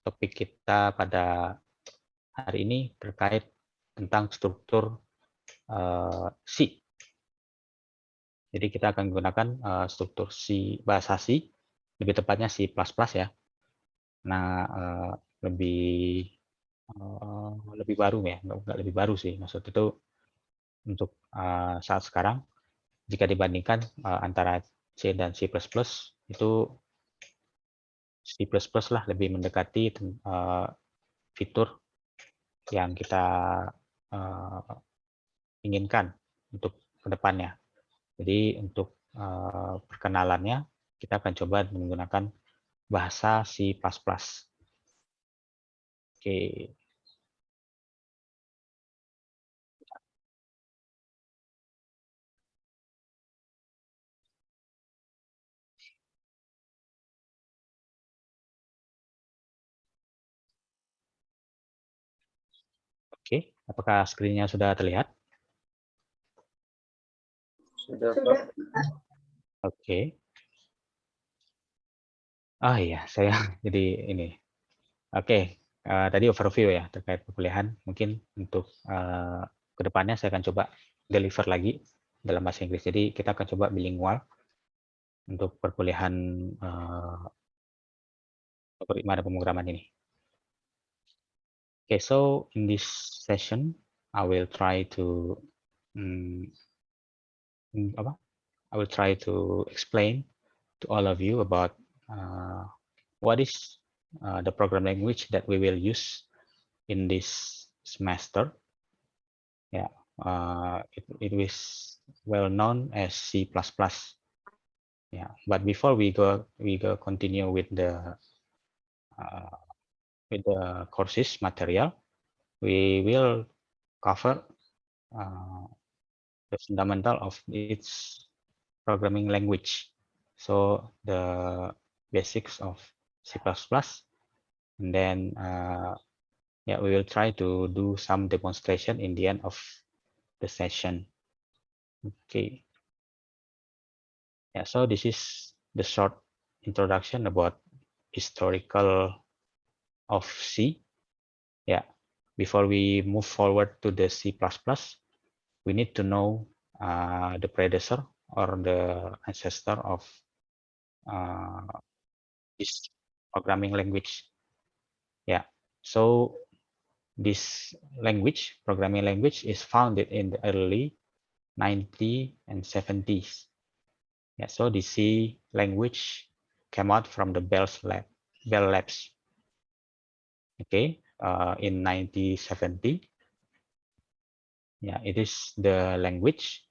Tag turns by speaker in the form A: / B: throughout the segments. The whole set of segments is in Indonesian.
A: topik kita pada hari ini terkait tentang struktur C. Jadi kita akan menggunakan struktur C, bahasa C, lebih tepatnya C++ ya. Nah, lebih baru ya, nggak lebih baru sih, maksud itu untuk saat sekarang, jika dibandingkan antara C dan C++, itu C++ lah lebih mendekati fitur yang kita inginkan untuk kedepannya. Jadi untuk perkenalannya, kita akan coba menggunakan bahasa C++. Oke. Oke, apakah screen-nya sudah terlihat?
B: Sudah, Pak.
A: Oke. Oh iya, saya jadi ini. Oke, tadi overview ya terkait perkuliahan. Mungkin untuk kedepannya saya akan coba deliver lagi dalam bahasa Inggris. Jadi kita akan coba bilingual untuk perkuliahan algoritma dan pemrograman ini. Okay, so in this session, I will try to I will try to explain to all of you about what is the program language that we will use in this semester. Yeah, it is well known as C++. Yeah, but before we go continue with the courses material, we will cover the fundamental of its programming language. So the basics of C++, and then yeah, we will try to do some demonstration in the end of the session. Okay. Yeah, so this is the short introduction about historical of C. Yeah, before we move forward to the C++, we need to know the predecessor or the ancestor of this programming language. Yeah, so this language, programming language, is founded in the early 90s and 70s. Yeah, so the C language came out from the Bell Labs. Okay, in 1970. Yeah, it is the language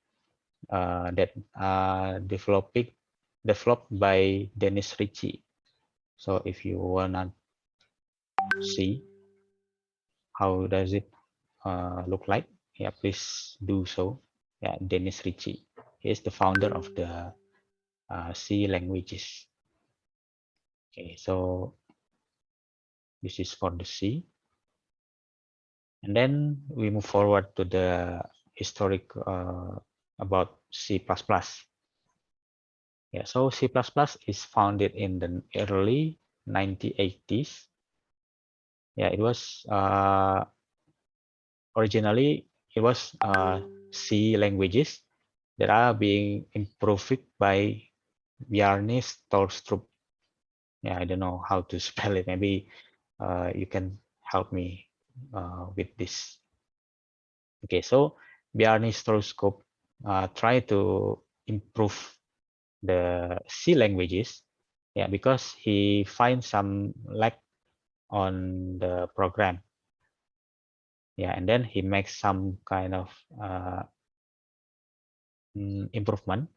A: that developed by Dennis Ritchie. So if you wanna see how does it look like, yeah, please do so. Yeah, Dennis Ritchie. He is the founder of the C languages. Okay, so this is for the C. And then we move forward to the historic about C++. Yeah, so C++ is founded in the early 1980s. Yeah, it was originally it was C languages that are being improved by Bjarne Stroustrup. Yeah, I don't know how to spell it. Maybe you can help me with this. Okay, so Bjarne Stroustrup tried to improve the C languages, yeah, because he finds some lack on the program. Yeah, and then he makes some kind of improvement.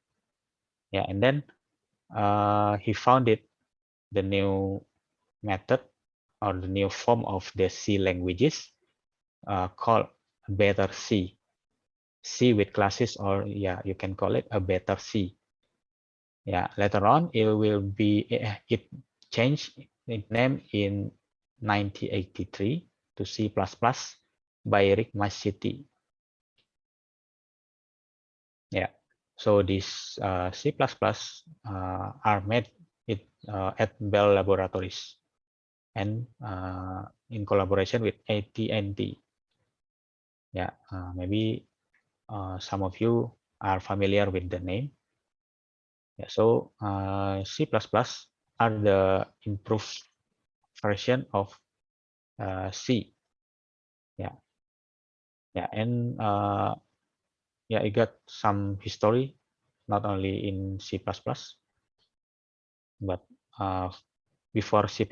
A: Yeah, and then he founded the new method or the new form of the C languages called Better C. C with classes, or yeah, you can call it a Better C. Yeah, later on it changed its name in 1983 to C++ by Rick Mascitti. Yeah, so this C++ are made at Bell Laboratories. and in collaboration with AT&T. Yeah, maybe some of you are familiar with the name. Yeah, so C++ are the improved version of C. Yeah, yeah, and yeah, it got some history, not only in C++, but before C++,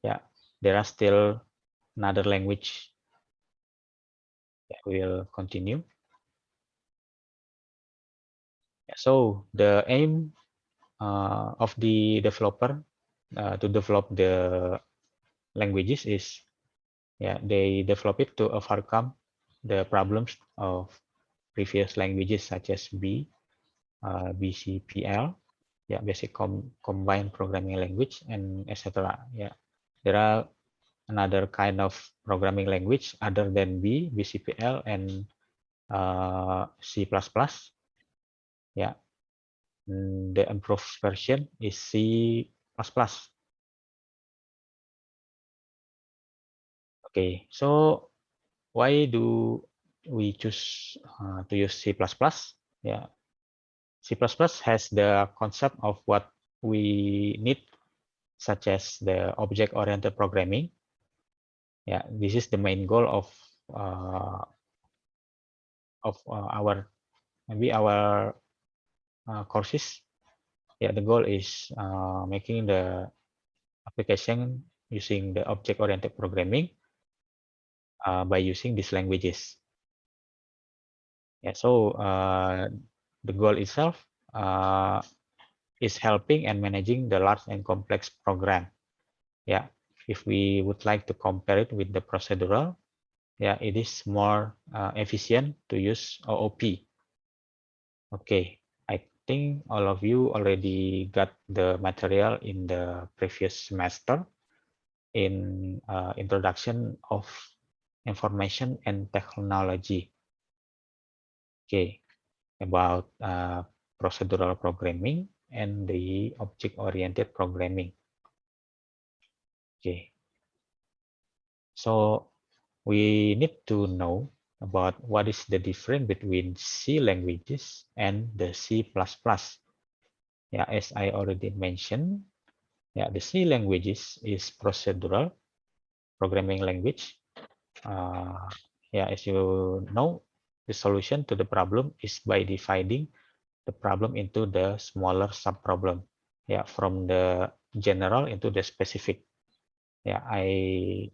A: yeah, there are still another language that will continue. Yeah, so the aim of the developer to develop the languages is, yeah, they develop it to overcome the problems of previous languages such as B, BCPL, yeah, basic combined programming language, and etc. Yeah, there are another kind of programming language other than B, BCPL, and C++. Yeah, the improved version is C++. Okay, so why do we choose to use C++? Yeah, C++ has the concept of what we need, such as the object-oriented programming. Yeah, this is the main goal of our maybe our courses. Yeah, the goal is making the application using the object-oriented programming by using these languages. Yeah, so the goal itself is helping and managing the large and complex program. Yeah, if we would like to compare it with the procedural, yeah, it is more efficient to use OOP. Okay, I think all of you already got the material in the previous semester in introduction of information and technology. Okay, about procedural programming and the object-oriented programming. Okay, so we need to know about what is the difference between C languages and the C++. Yeah, as I already mentioned, yeah, the C languages is procedural programming language. Yeah, as you know, the solution to the problem is by dividing the problem into the smaller subproblem. Yeah, from the general into the specific. Yeah, I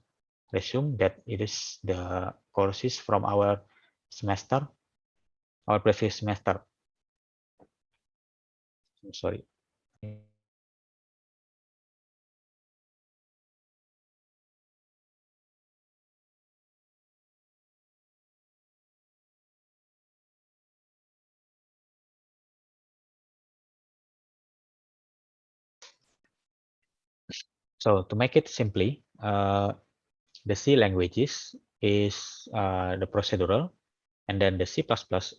A: assume that it is the courses from our semester, our previous semester. I'm sorry. So to make it simply, the C languages is the procedural, and then the C++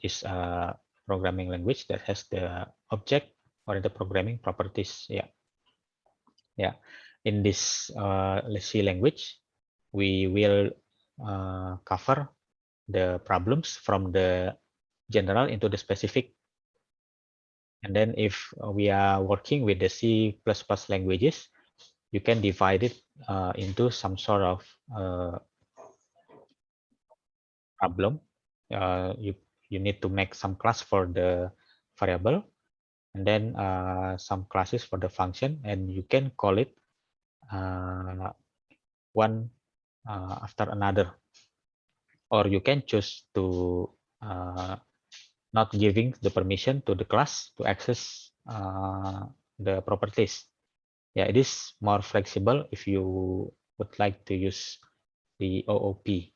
A: is a programming language that has the object-oriented programming properties. Yeah, yeah. In this C language, we will cover the problems from the general into the specific. And then if we are working with the C++ languages, you can divide it into some sort of problem. You need to make some class for the variable, and then some classes for the function, and you can call it one after another, or you can choose to not giving the permission to the class to access the properties. Yeah, it is more flexible if you would like to use the OOP.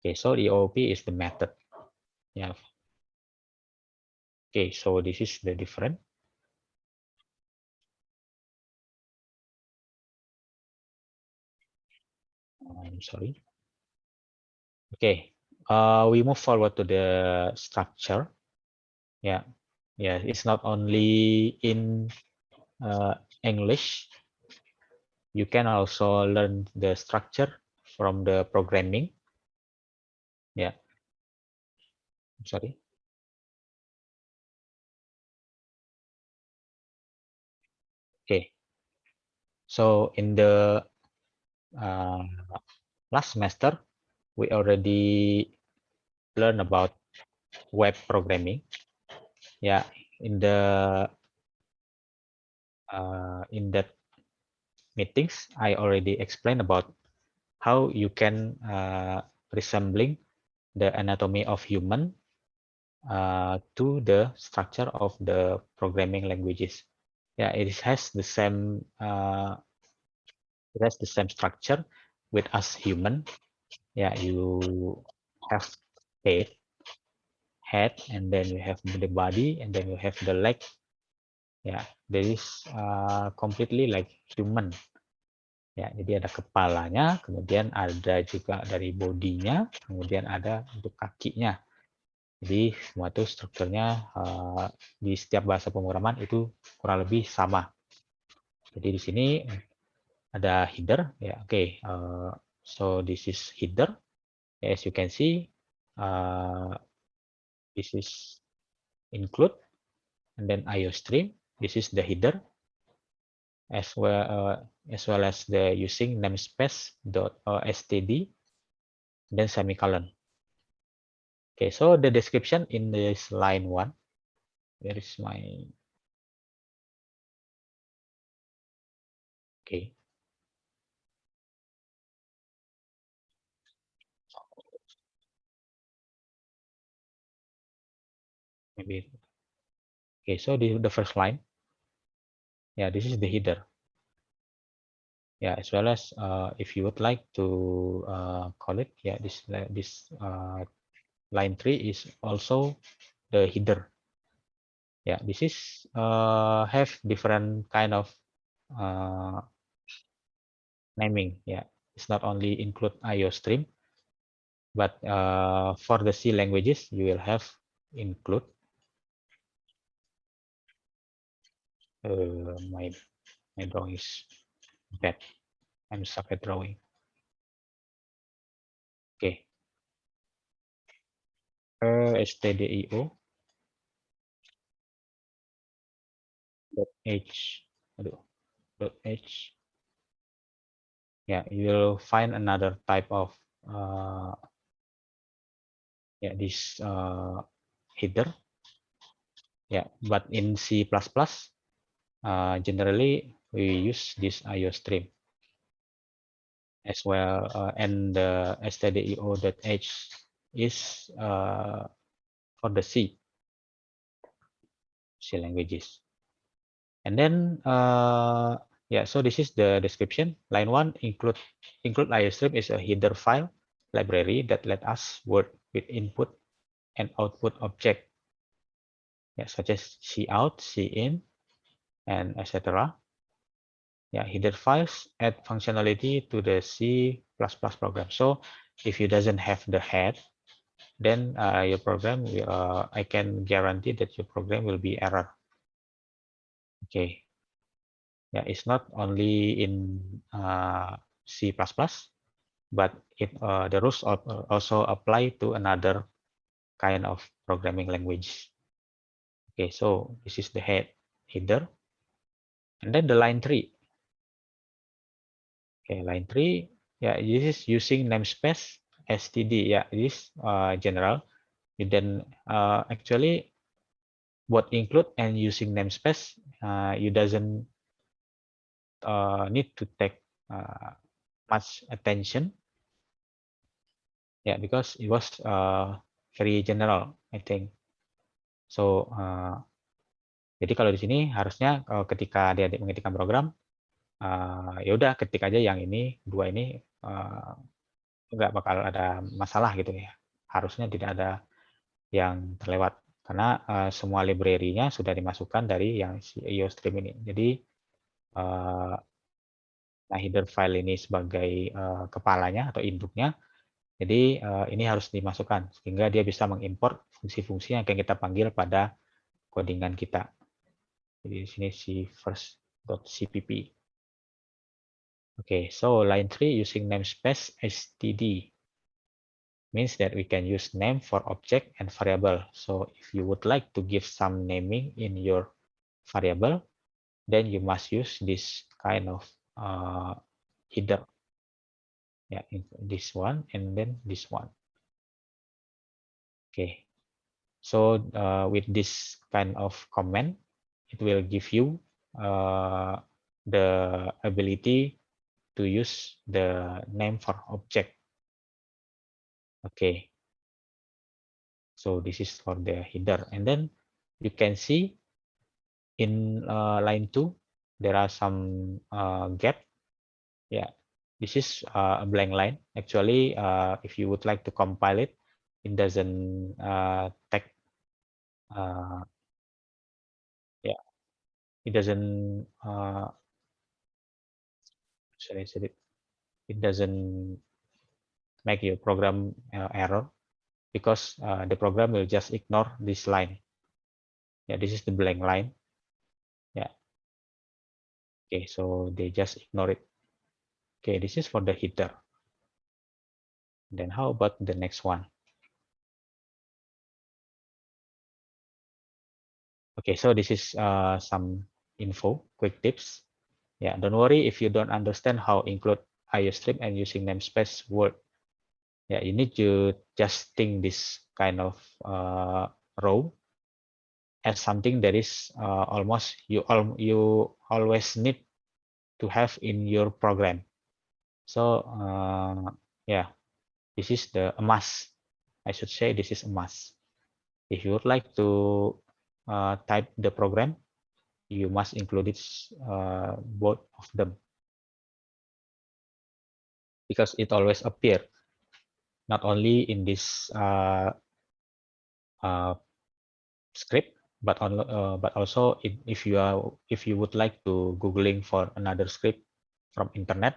A: Okay, so the OOP is the method. Yeah. Okay, so this is the difference. I'm sorry. Okay, we move forward to the structure. Yeah, yeah, it's not only in English. you can also learn the structure from the programming. Yeah, sorry. Okay, so in the uh, last semester, we already learn about web programming. Yeah, in the in that meetings, I already explained about how you can resembling the anatomy of human to the structure of the programming languages. Yeah, it has the same structure with us human. Yeah, you have head, and then you have the body, and then you have the leg. Yeah, there is completely like human. Ya, jadi ada kepalanya, kemudian ada juga dari bodinya, kemudian ada untuk kakinya. Jadi semua itu strukturnya di setiap bahasa pemrograman itu kurang lebih sama. Jadi di sini ada header, ya oke. So this is header. As you can see, this is include, and then IO stream. This is the header, as well as the using namespace dot std, then semicolon. Okay, so the description in this line 1, where is my, okay. Maybe, okay, so the first line, yeah, this is the header. Yeah, as well as if you would like to call it, yeah, this line 3 is also the header. Yeah, this is have different kind of naming. Yeah, it's not only include IO stream, but for the C languages, you will have include. My drawing is bad. I'm stuck at drawing. Okay. stdio dot h, aduh, dot h. Yeah, you'll find another type of yeah, this header. Yeah, but in C++, generally we use this IO stream as well, and the stdio.h is for the C languages. And then yeah, so this is the description. Line 1 include IOStream is a header file library that let us work with input and output object, yeah, such as cout, cin, and etc. Yeah, header files add functionality to the C++ program. So if you doesn't have the head, then your program will, I can guarantee that your program will be error. Okay. Yeah, it's not only in C++, but the rules also apply to another kind of programming language. Okay, so this is the header, and then the line 3. Okay, line 3, yeah, this is using namespace std. Yeah, this general. You then actually both include and using namespace, you doesn't need to take much attention. Yeah, because it was very general, I think. So jadi kalau di sini harusnya ketika adik-adik mengetikkan program, ya udah ketik aja yang ini, dua ini, nggak bakal ada masalah gitu ya. Harusnya tidak ada yang terlewat karena semua library-nya sudah dimasukkan dari yang si IOStream ini. Jadi nah, header file ini sebagai kepalanya atau induknya. Jadi ini harus dimasukkan sehingga dia bisa mengimport fungsi-fungsi yang akan kita panggil pada codingan kita. Jadi di sini si first.cpp. Okay, so line 3 using namespace std means that we can use name for object and variable. So if you would like to give some naming in your variable, then you must use this kind of header. Yeah, this one and then this one. Okay, so with this kind of comment, it will give you the ability to use the name for object. Okay, so this is for the header, and then you can see in line 2 there are some gap. Yeah, this is a blank line. Actually, if you would like to compile it, it doesn't take yeah, it doesn't should I say it doesn't make your program error, because the program will just ignore this line. Yeah, this is the blank line. Yeah, okay, so they just ignore it. Okay, this is for the header. Then how about the next one? Okay, so this is some info, quick tips. Yeah, don't worry if you don't understand how include IOStream and using namespace work. Yeah, you need to just think this kind of row as something that is almost you always need to have in your program. So yeah, this is a must. I should say this is a must. If you would like to type the program, you must include it, both of them, because it always appear not only in this uh, script, but also if you would like to googling for another script from internet.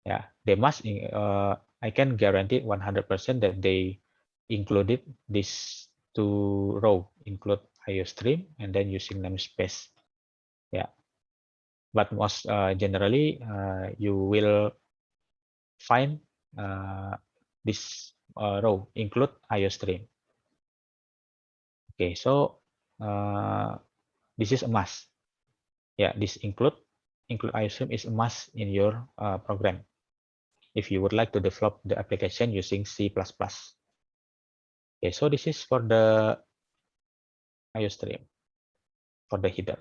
A: Yeah, they must I can guarantee 100% that they included this two row, include IOStream and then using namespace. Yeah, but most generally you will find this row include IOStream. Okay, so this is a must. Yeah, this include IOStream is a must in your program if you would like to develop the application using C++. Okay, so this is for the IOStream, for the header.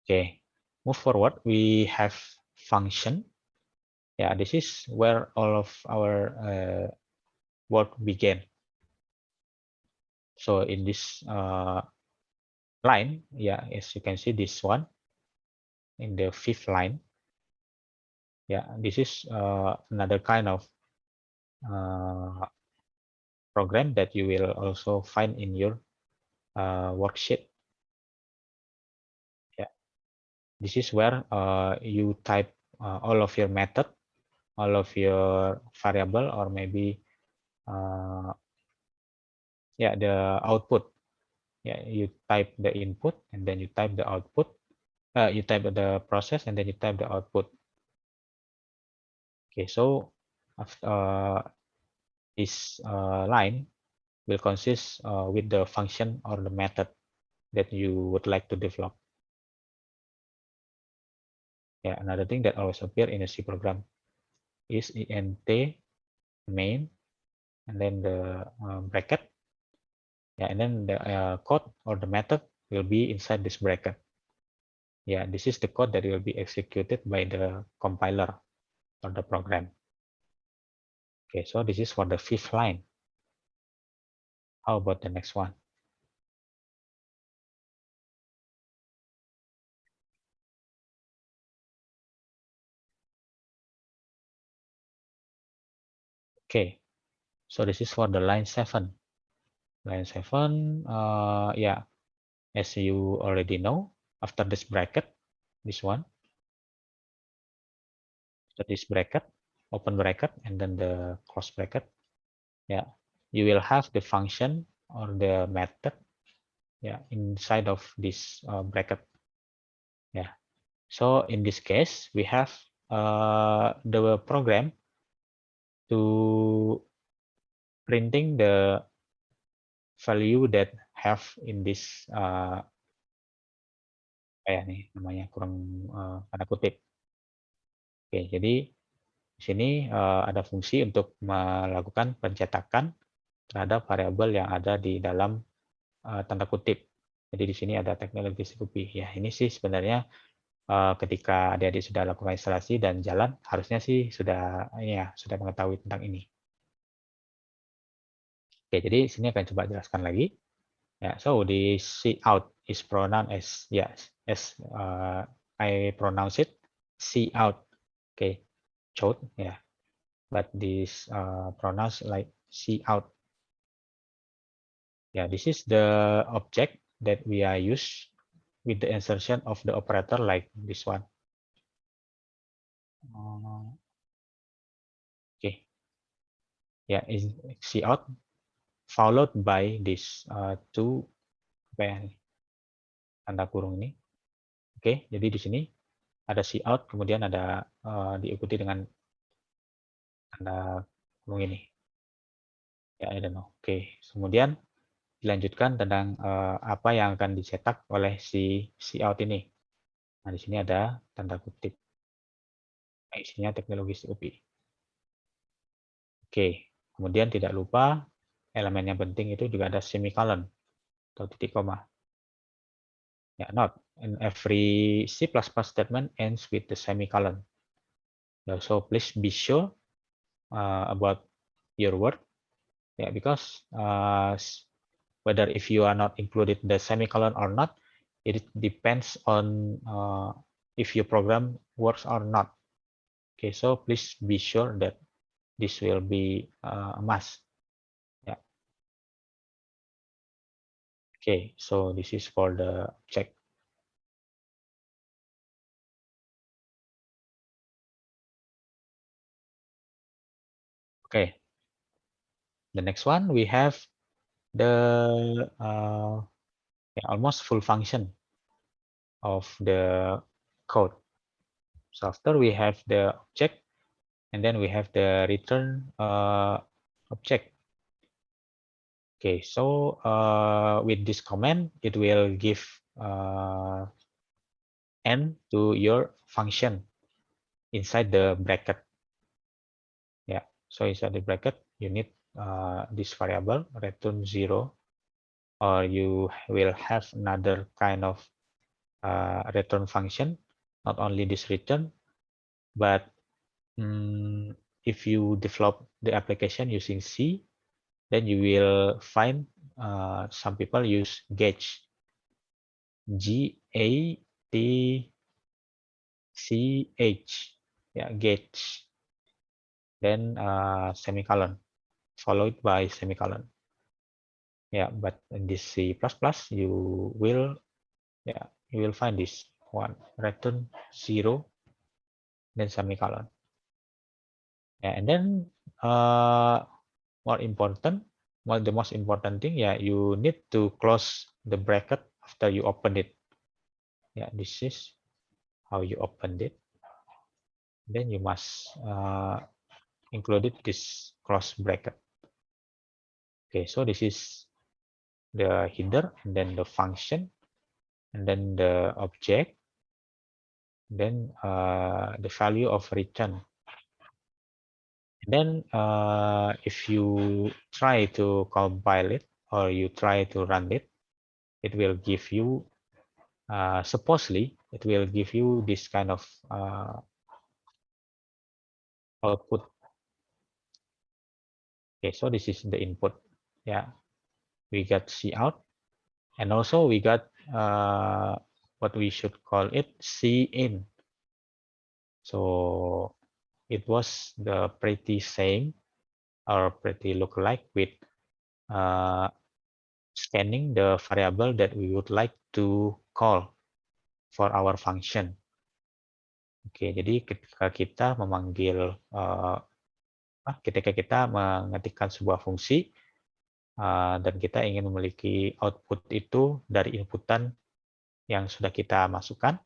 A: Okay, move forward. We have function. Yeah, this is where all of our work began. So in this line, yeah, as you can see, this one in the fifth line. Yeah, this is another kind of uh, program that you will also find in your worksheet. Yeah, this is where you type all of your method, all of your variable, or maybe yeah, the output. Yeah, you type the input and then you type the output. You type the process and then you type the output. Okay, so after this line will consist with the function or the method that you would like to develop. Yeah, another thing that always appear in a C program is int main and then the bracket. Yeah, and then the code or the method will be inside this bracket. Yeah, this is the code that will be executed by the compiler or the program. Okay, so this is for the fifth line. How about the next one? Okay, so this is for the line 7. Line 7, yeah, as you already know, after this bracket, this one, after this bracket, open bracket, and then the close bracket, yeah, you will have the function or the method, yeah, inside of this bracket. Yeah. So in this case, we have the program to printing the value that have in this kayak nih namanya kurang tanda kutip. Oke, jadi di sini ada fungsi untuk melakukan pencetakan terhadap variabel yang ada di dalam tanda kutip. Jadi di sini ada teknologi CQP. Ya, ini sih sebenarnya ketika adik-adik sudah lakukan instalasi dan jalan, harusnya sih sudah ya sudah mengetahui tentang ini. Oke, jadi sini akan coba jelaskan lagi. Yeah, so the cout is pronounced as yes, as I pronounce it cout. Okay, chout, yeah, but this pronounced like cout. Yeah, this is the object that we are use with the insertion of the operator like this one. Okay, yeah, is cout followed by this two apa ya, tanda kurung ini. Oke, jadi di sini ada cout, kemudian ada diikuti dengan tanda kurung ini. Ya, I don't know. Oke, kemudian dilanjutkan tentang apa yang akan dicetak oleh si cout ini. Nah, di sini ada tanda kutip. Nah, isinya teknologi COP. Oke, kemudian tidak lupa elemen yang penting itu juga ada semicolon atau titik koma. Ya, not. And every C++ statement ends with the semicolon. So please be sure about your word. Yeah, because whether if you are not included the semicolon or not, it depends on if your program works or not. Okay, so please be sure that this will be a must. Yeah. Okay, so this is for the check. Okay. The next one we have the almost full function of the code. So after we have the object, and then we have the return object. Okay, so with this command, it will give n to your function inside the bracket. Yeah, so inside the bracket, you need this variable return 0, or you will have another kind of return function, not only this return, but if you develop the application using C, then you will find some people use gauge, GATCH, yeah, gauge, then semicolon, followed by semicolon. Yeah, but in this C++, you will find this one, return 0, then semicolon. Yeah, and then the most important thing, yeah, you need to close the bracket after you open it. Yeah, this is how you opened it. Then you must include this close bracket. Okay, so this is the header, and then the function, and then the object, then the value of return. And then if you try to compile it or you try to run it, it will give you supposedly it will give you this kind of output. Okay, so this is the input. Yeah, we got cout, and also we got what we should call it cin. So it was the pretty same or pretty look like with scanning the variable that we would like to call for our function. Oke, jadi ketika kita memanggil ketika kita mengetikkan sebuah fungsi dan kita ingin memiliki output itu dari inputan yang sudah kita masukkan,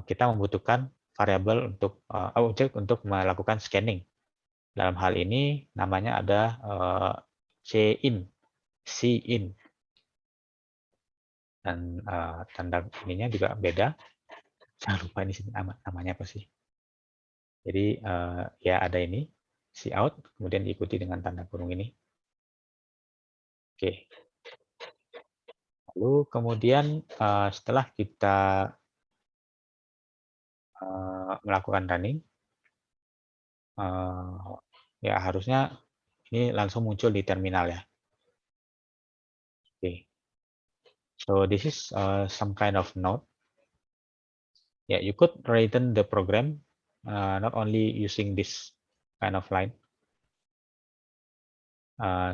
A: kita membutuhkan variabel untuk objek untuk melakukan scanning. Dalam hal ini namanya ada cin, cin, dan tanda ininya juga beda. Jangan lupa ini namanya apa sih. Jadi ya ada ini cout, kemudian diikuti dengan tanda kurung ini. Oke. Lalu kemudian setelah kita melakukan running, ya harusnya ini langsung muncul di terminal ya. Oke. So this is some kind of node. Yeah, you could written the program not only using this kind of line.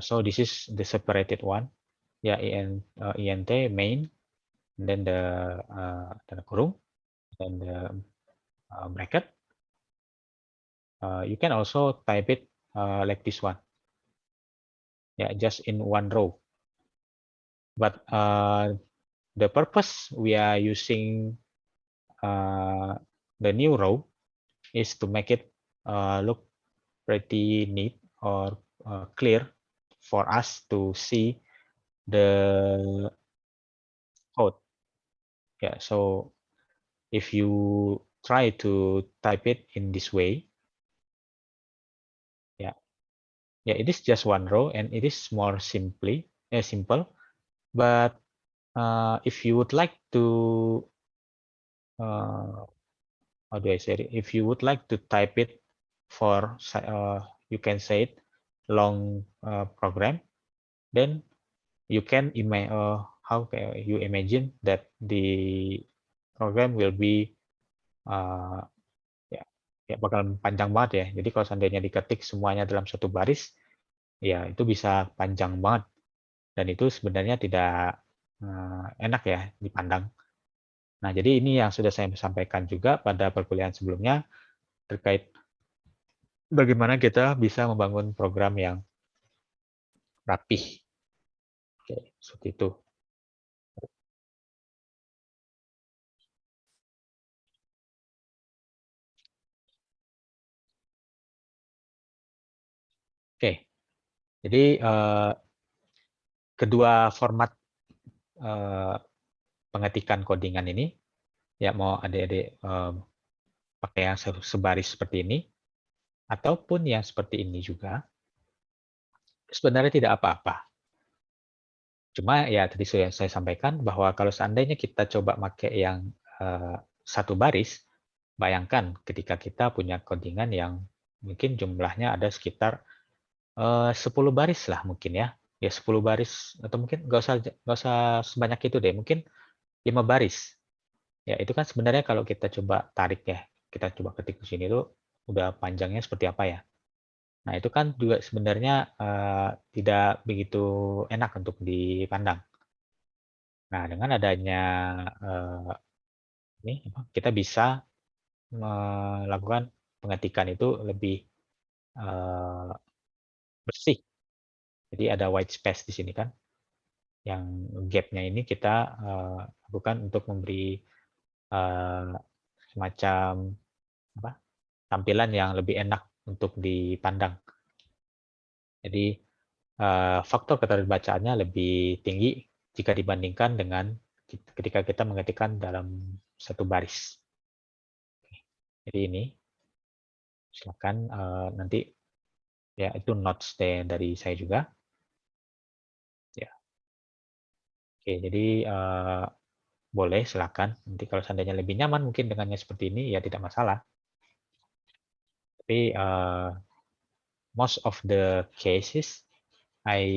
A: So this is the separated one. Yeah, int main, and then the tanda kurung, then the bracket. You can also type it like this one. Yeah, just in one row. But the purpose we are using the new row is to make it look pretty neat or clear for us to see the code. Yeah, so if you try to type it in this way, yeah, it is just one row and it is more simple. But if you would like to how do I say it? If you would like to type it for you can say it long program, then you can how can you imagine that the program will be ya, ya bakal panjang banget ya. Jadi kalau seandainya diketik semuanya dalam satu baris, ya itu bisa panjang banget dan itu sebenarnya tidak enak ya dipandang. Nah, jadi ini yang sudah saya sampaikan juga pada perkuliahan sebelumnya terkait bagaimana kita bisa membangun program yang rapih. Oke, seperti itu. Oke, jadi kedua format pengetikan codingan ini, ya mau adik-adik pakai yang sebaris seperti ini, ataupun yang seperti ini juga, sebenarnya tidak apa-apa. Cuma ya tadi sudah saya sampaikan bahwa kalau seandainya kita coba pakai yang satu baris, bayangkan ketika kita punya codingan yang mungkin jumlahnya ada sekitar 10 baris lah mungkin ya. Ya 10 baris atau mungkin nggak usah sebanyak itu deh, mungkin 5 baris. Ya itu kan sebenarnya kalau kita coba tarik ya, kita coba ketik di sini tuh udah panjangnya seperti apa ya. Nah itu kan juga sebenarnya tidak begitu enak untuk dipandang. Nah dengan adanya ini kita bisa melakukan pengetikan itu lebih bersih. Jadi ada white space di sini kan. Yang gap-nya ini kita lakukan untuk memberi semacam apa, tampilan yang lebih enak untuk dipandang. Jadi faktor keterbacaannya lebih tinggi jika dibandingkan dengan ketika kita mengetikkan dalam satu baris. Jadi ini silakan nanti ya itu notes dari saya juga. Ya, oke. Jadi boleh silakan. Nanti kalau seandainya lebih nyaman mungkin dengannya seperti ini ya tidak masalah. Tapi most of the cases I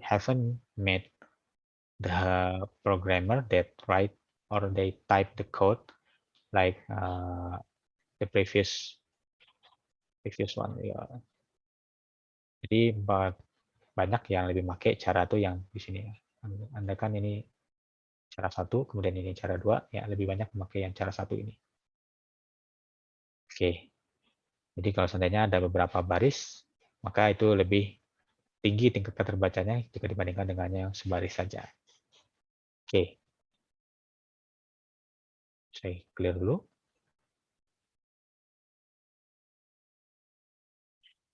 A: haven't met the programmer that write or they type the code like the previous one. Ya. Jadi banyak yang lebih pakai cara tuh yang di sini. Anda kan ini cara satu, kemudian ini cara dua, ya lebih banyak memakai yang cara satu ini. Oke, jadi kalau seandainya ada beberapa baris, maka itu lebih tinggi tingkat keterbacanya jika dibandingkan dengan yang sebaris saja. Oke. Saya clear dulu.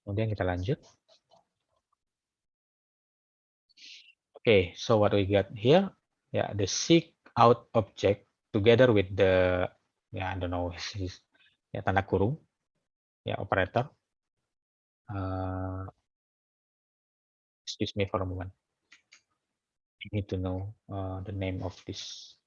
A: Kemudian kita lanjut. Okay, so what we got here, yeah, the seek out object together with the, yeah, I don't know, ya tanda kurung, ya operator. Excuse me for a moment. I need to know the name of this.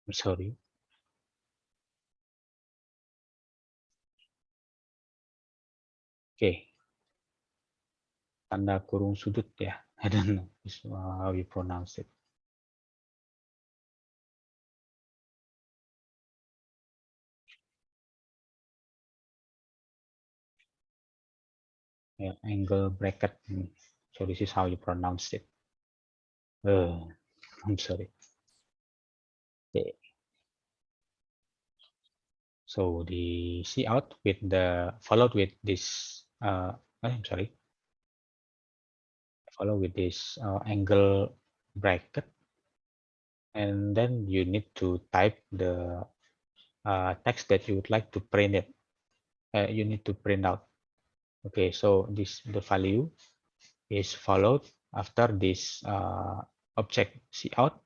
A: I'm sorry. Okay, tanda kurung sudut ya. I don't know how you pronounce it. Yeah, angle bracket. So this is how you pronounce it. I'm sorry. Okay. So the C out with the followed with this. I'm sorry. Follow with this angle bracket, and then you need to type the text that you would like to print it. You need to print out. Okay, so the value is followed after this object cout,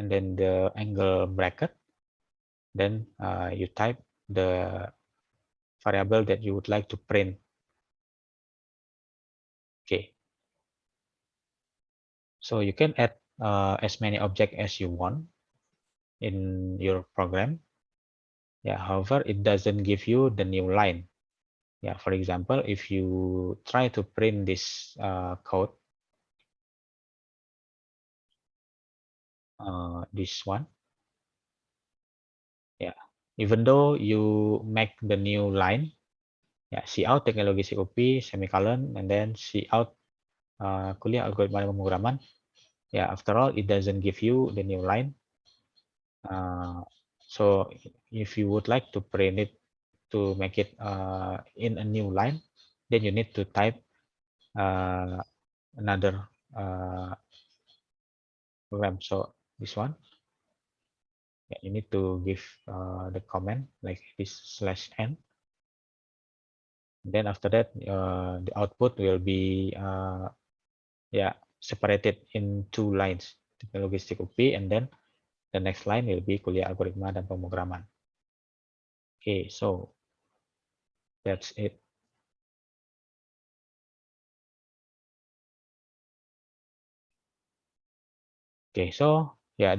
A: and then the angle bracket. Then you type the variable that you would like to print. Okay, so you can add as many objects as you want in your program. Yeah, however, it doesn't give you the new line. Yeah, for example, if you try to print this code, this one, yeah, even though you make the new line, yeah, cout teknologi COP semicolon and then cout kuliah algoritma dan pemrograman, yeah, after all it doesn't give you the new line. So if you would like to print it to make it in a new line, then you need to type another program. So this one, yeah, you need to give the comment like this /n. Then after that, the output will be yeah, separated in two lines, teknologi UP, and then the next line will be kuliah algoritma dan pemrograman. Okay, so that's it. Okay, so yeah,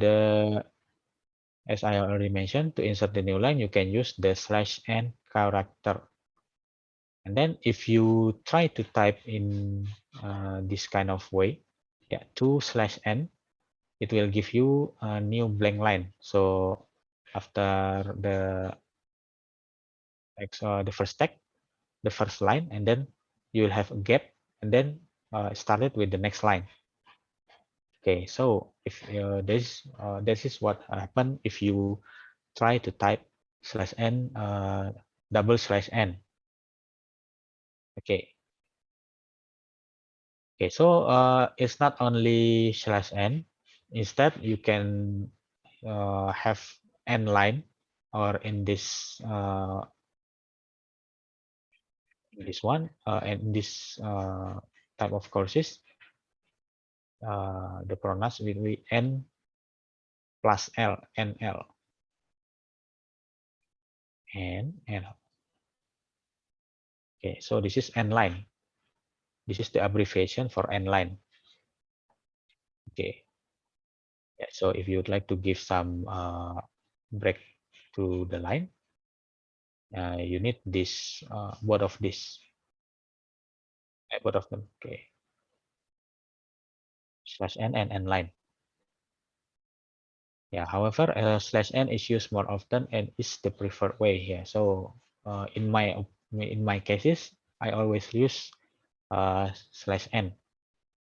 A: as I already mentioned, to insert the new line, you can use the /n character. And then if you try to type in this kind of way, yeah, 2/n, it will give you a new blank line. So after the first tag, the first line, and then you will have a gap, and then started with the next line. Okay, so if this is what happen if you try to type /n /n. Okay, okay, so it's not only /n. Instead, you can have n line, or in this one and in this type of courses, the pronouns will be n plus l, nl, n. Okay, so this is n line. This is the abbreviation for n line. Okay, yeah, so if you would like to give some break to the line, you need this both of this, both of them. Okay, /n and n line. Yeah, however, /n is used more often and is the preferred way here. So in my cases, I always use /n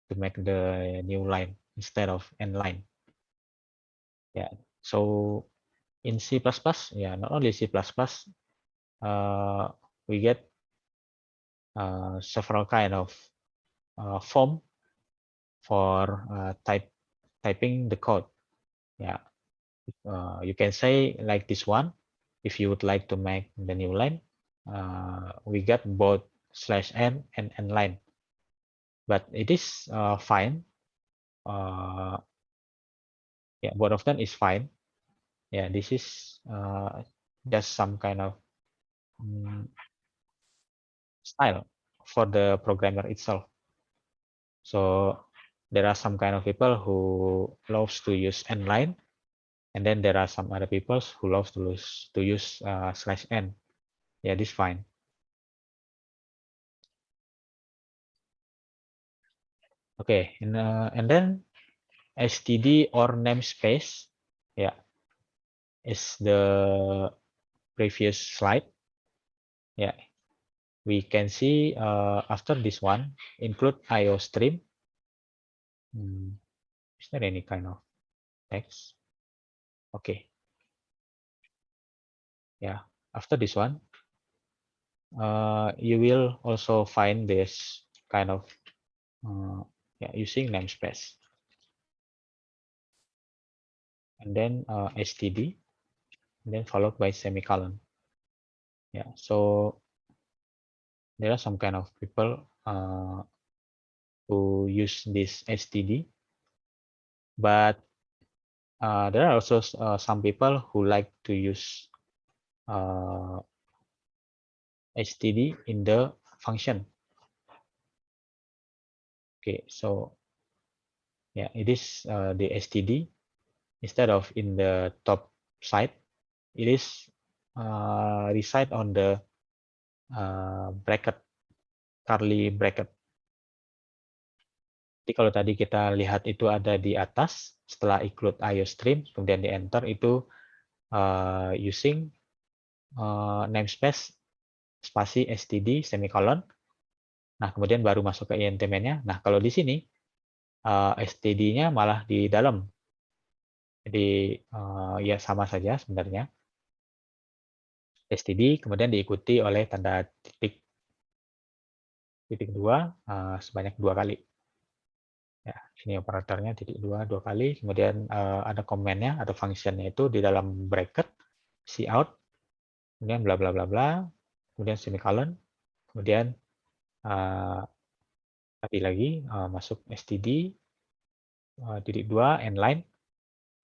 A: to make the new line instead of n line. Yeah. So in C++, yeah, not only C++, we get several kind of form for typing the code. Yeah. You can say like this one, if you would like to make the new line, we get both /n and n line, but it is fine. Yeah, both of them is fine. Yeah, this is just some kind of style for the programmer itself. So there are some kind of people who loves to use n line, and then there are some other people who loves to use /n. Yeah, this fine. Okay, and then std or namespace, yeah, is the previous slide. Yeah, we can see after this one include IOStream. Is there any kind of text? Okay, yeah. After this one, you will also find this kind of yeah, using namespace, and then std, and then followed by semicolon. Yeah, so there are some kind of people who use this std, but there are also some people who like to use std in the function. Okay, so yeah, it is the std instead of in the top side. It is reside on the bracket, curly bracket. Jadi kalau tadi kita lihat itu ada di atas setelah include IOStream, kemudian di enter itu using namespace spasi std semicolon. Nah, kemudian baru masuk ke int main-nya. Nah, kalau di sini std-nya malah di dalam. Jadi ya sama saja sebenarnya. std kemudian diikuti oleh tanda titik 2 sebanyak 2 kali. Ya, ini operatornya titik 2 kali, kemudian ada komennya atau functionnya itu di dalam bracket cout, kemudian bla bla bla bla, kemudian semicolon, kemudian tadi lagi masuk std titik 2 line,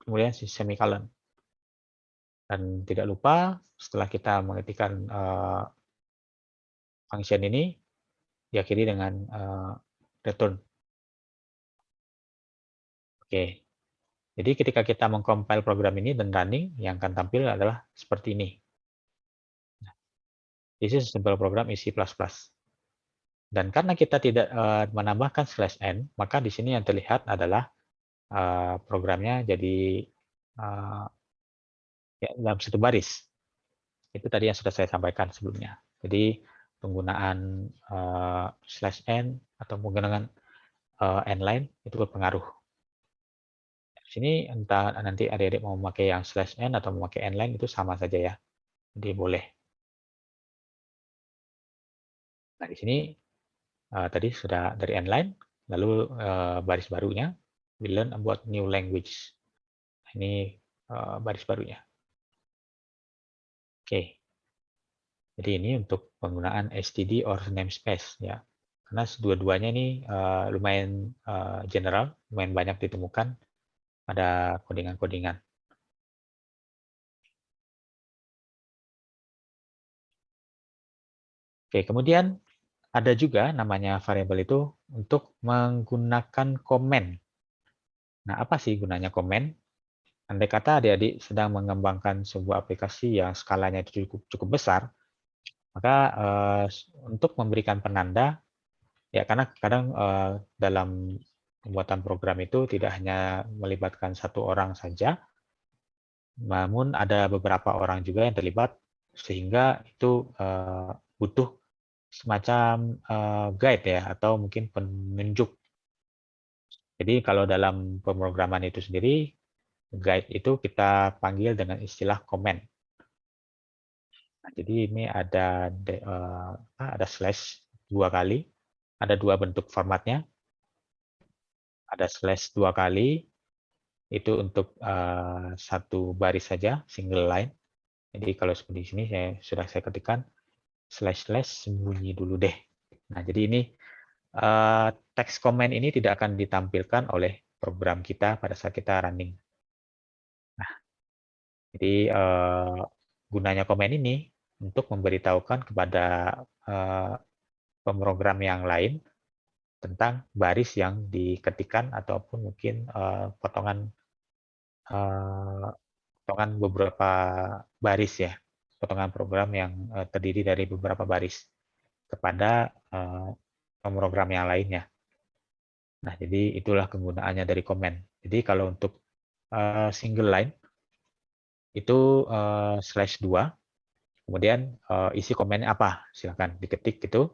A: kemudian semicolon. Dan tidak lupa setelah kita mengetikkan function ini diakhiri dengan return. Oke. Jadi ketika kita mengcompile program ini dan running, yang akan tampil adalah seperti ini. This is a simple program in C++. Dan karena kita tidak menambahkan /n, maka di sini yang terlihat adalah programnya jadi ya, dalam satu baris. Itu tadi yang sudah saya sampaikan sebelumnya. Jadi penggunaan /n atau penggunaan n-line itu berpengaruh. Di sini entah nanti adik-adik mau memakai yang /n atau memakai n-line itu sama saja ya. Jadi boleh. Nah, di sini tadi sudah dari n-line, lalu baris barunya, we learn about new language. Ini baris barunya. Oke. Jadi ini untuk penggunaan std or namespace ya. Karena dua-duanya ini lumayan general, lumayan banyak ditemukan pada codingan-codingan. Oke, kemudian ada juga namanya variabel itu untuk menggunakan komen. Nah, apa sih gunanya komen? Andai kata adik-adik sedang mengembangkan sebuah aplikasi yang skalanya cukup besar, maka untuk memberikan penanda, ya karena kadang dalam pembuatan program itu tidak hanya melibatkan satu orang saja, namun ada beberapa orang juga yang terlibat sehingga itu butuh semacam guide ya atau mungkin penunjuk. Jadi kalau dalam pemrograman itu sendiri, guide itu kita panggil dengan istilah comment. Nah, jadi ini ada slash 2 kali, ada 2 bentuk formatnya, ada slash 2 kali, itu untuk satu baris saja, single line. Jadi kalau seperti sini saya ketikkan slash slash sembunyi dulu deh. Nah, jadi ini teks comment ini tidak akan ditampilkan oleh program kita pada saat kita running. Nah, jadi gunanya komen ini untuk memberitahukan kepada pemrogram yang lain tentang baris yang diketikkan ataupun mungkin potongan potongan beberapa baris ya, potongan program yang terdiri dari beberapa baris kepada pemrogram yang lainnya. Nah, jadi itulah kegunaannya dari komen. Jadi kalau untuk single line itu slash 2, kemudian isi komennya apa, silakan diketik gitu.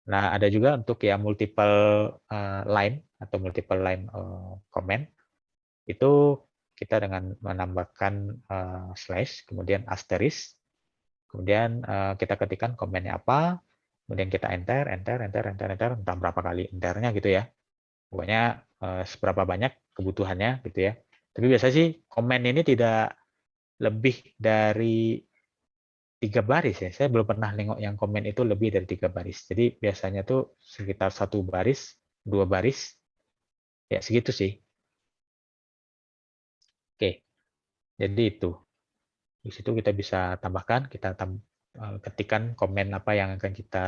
A: Nah, ada juga untuk yang multiple line atau multiple line comment, itu kita dengan menambahkan slash, kemudian asterisk, kemudian kita ketikkan komennya apa, kemudian kita enter, enter, enter, enter, enter, entah berapa kali enternya gitu ya. Pokoknya seberapa banyak kebutuhannya gitu ya. Tapi biasanya sih komen ini tidak lebih dari 3 baris ya. Saya belum pernah nengok yang komen itu lebih dari 3 baris. Jadi biasanya tuh sekitar 1 baris, 2 baris, ya segitu sih. Oke, jadi itu. Di situ kita bisa tambahkan, kita ketikkan komen apa yang akan kita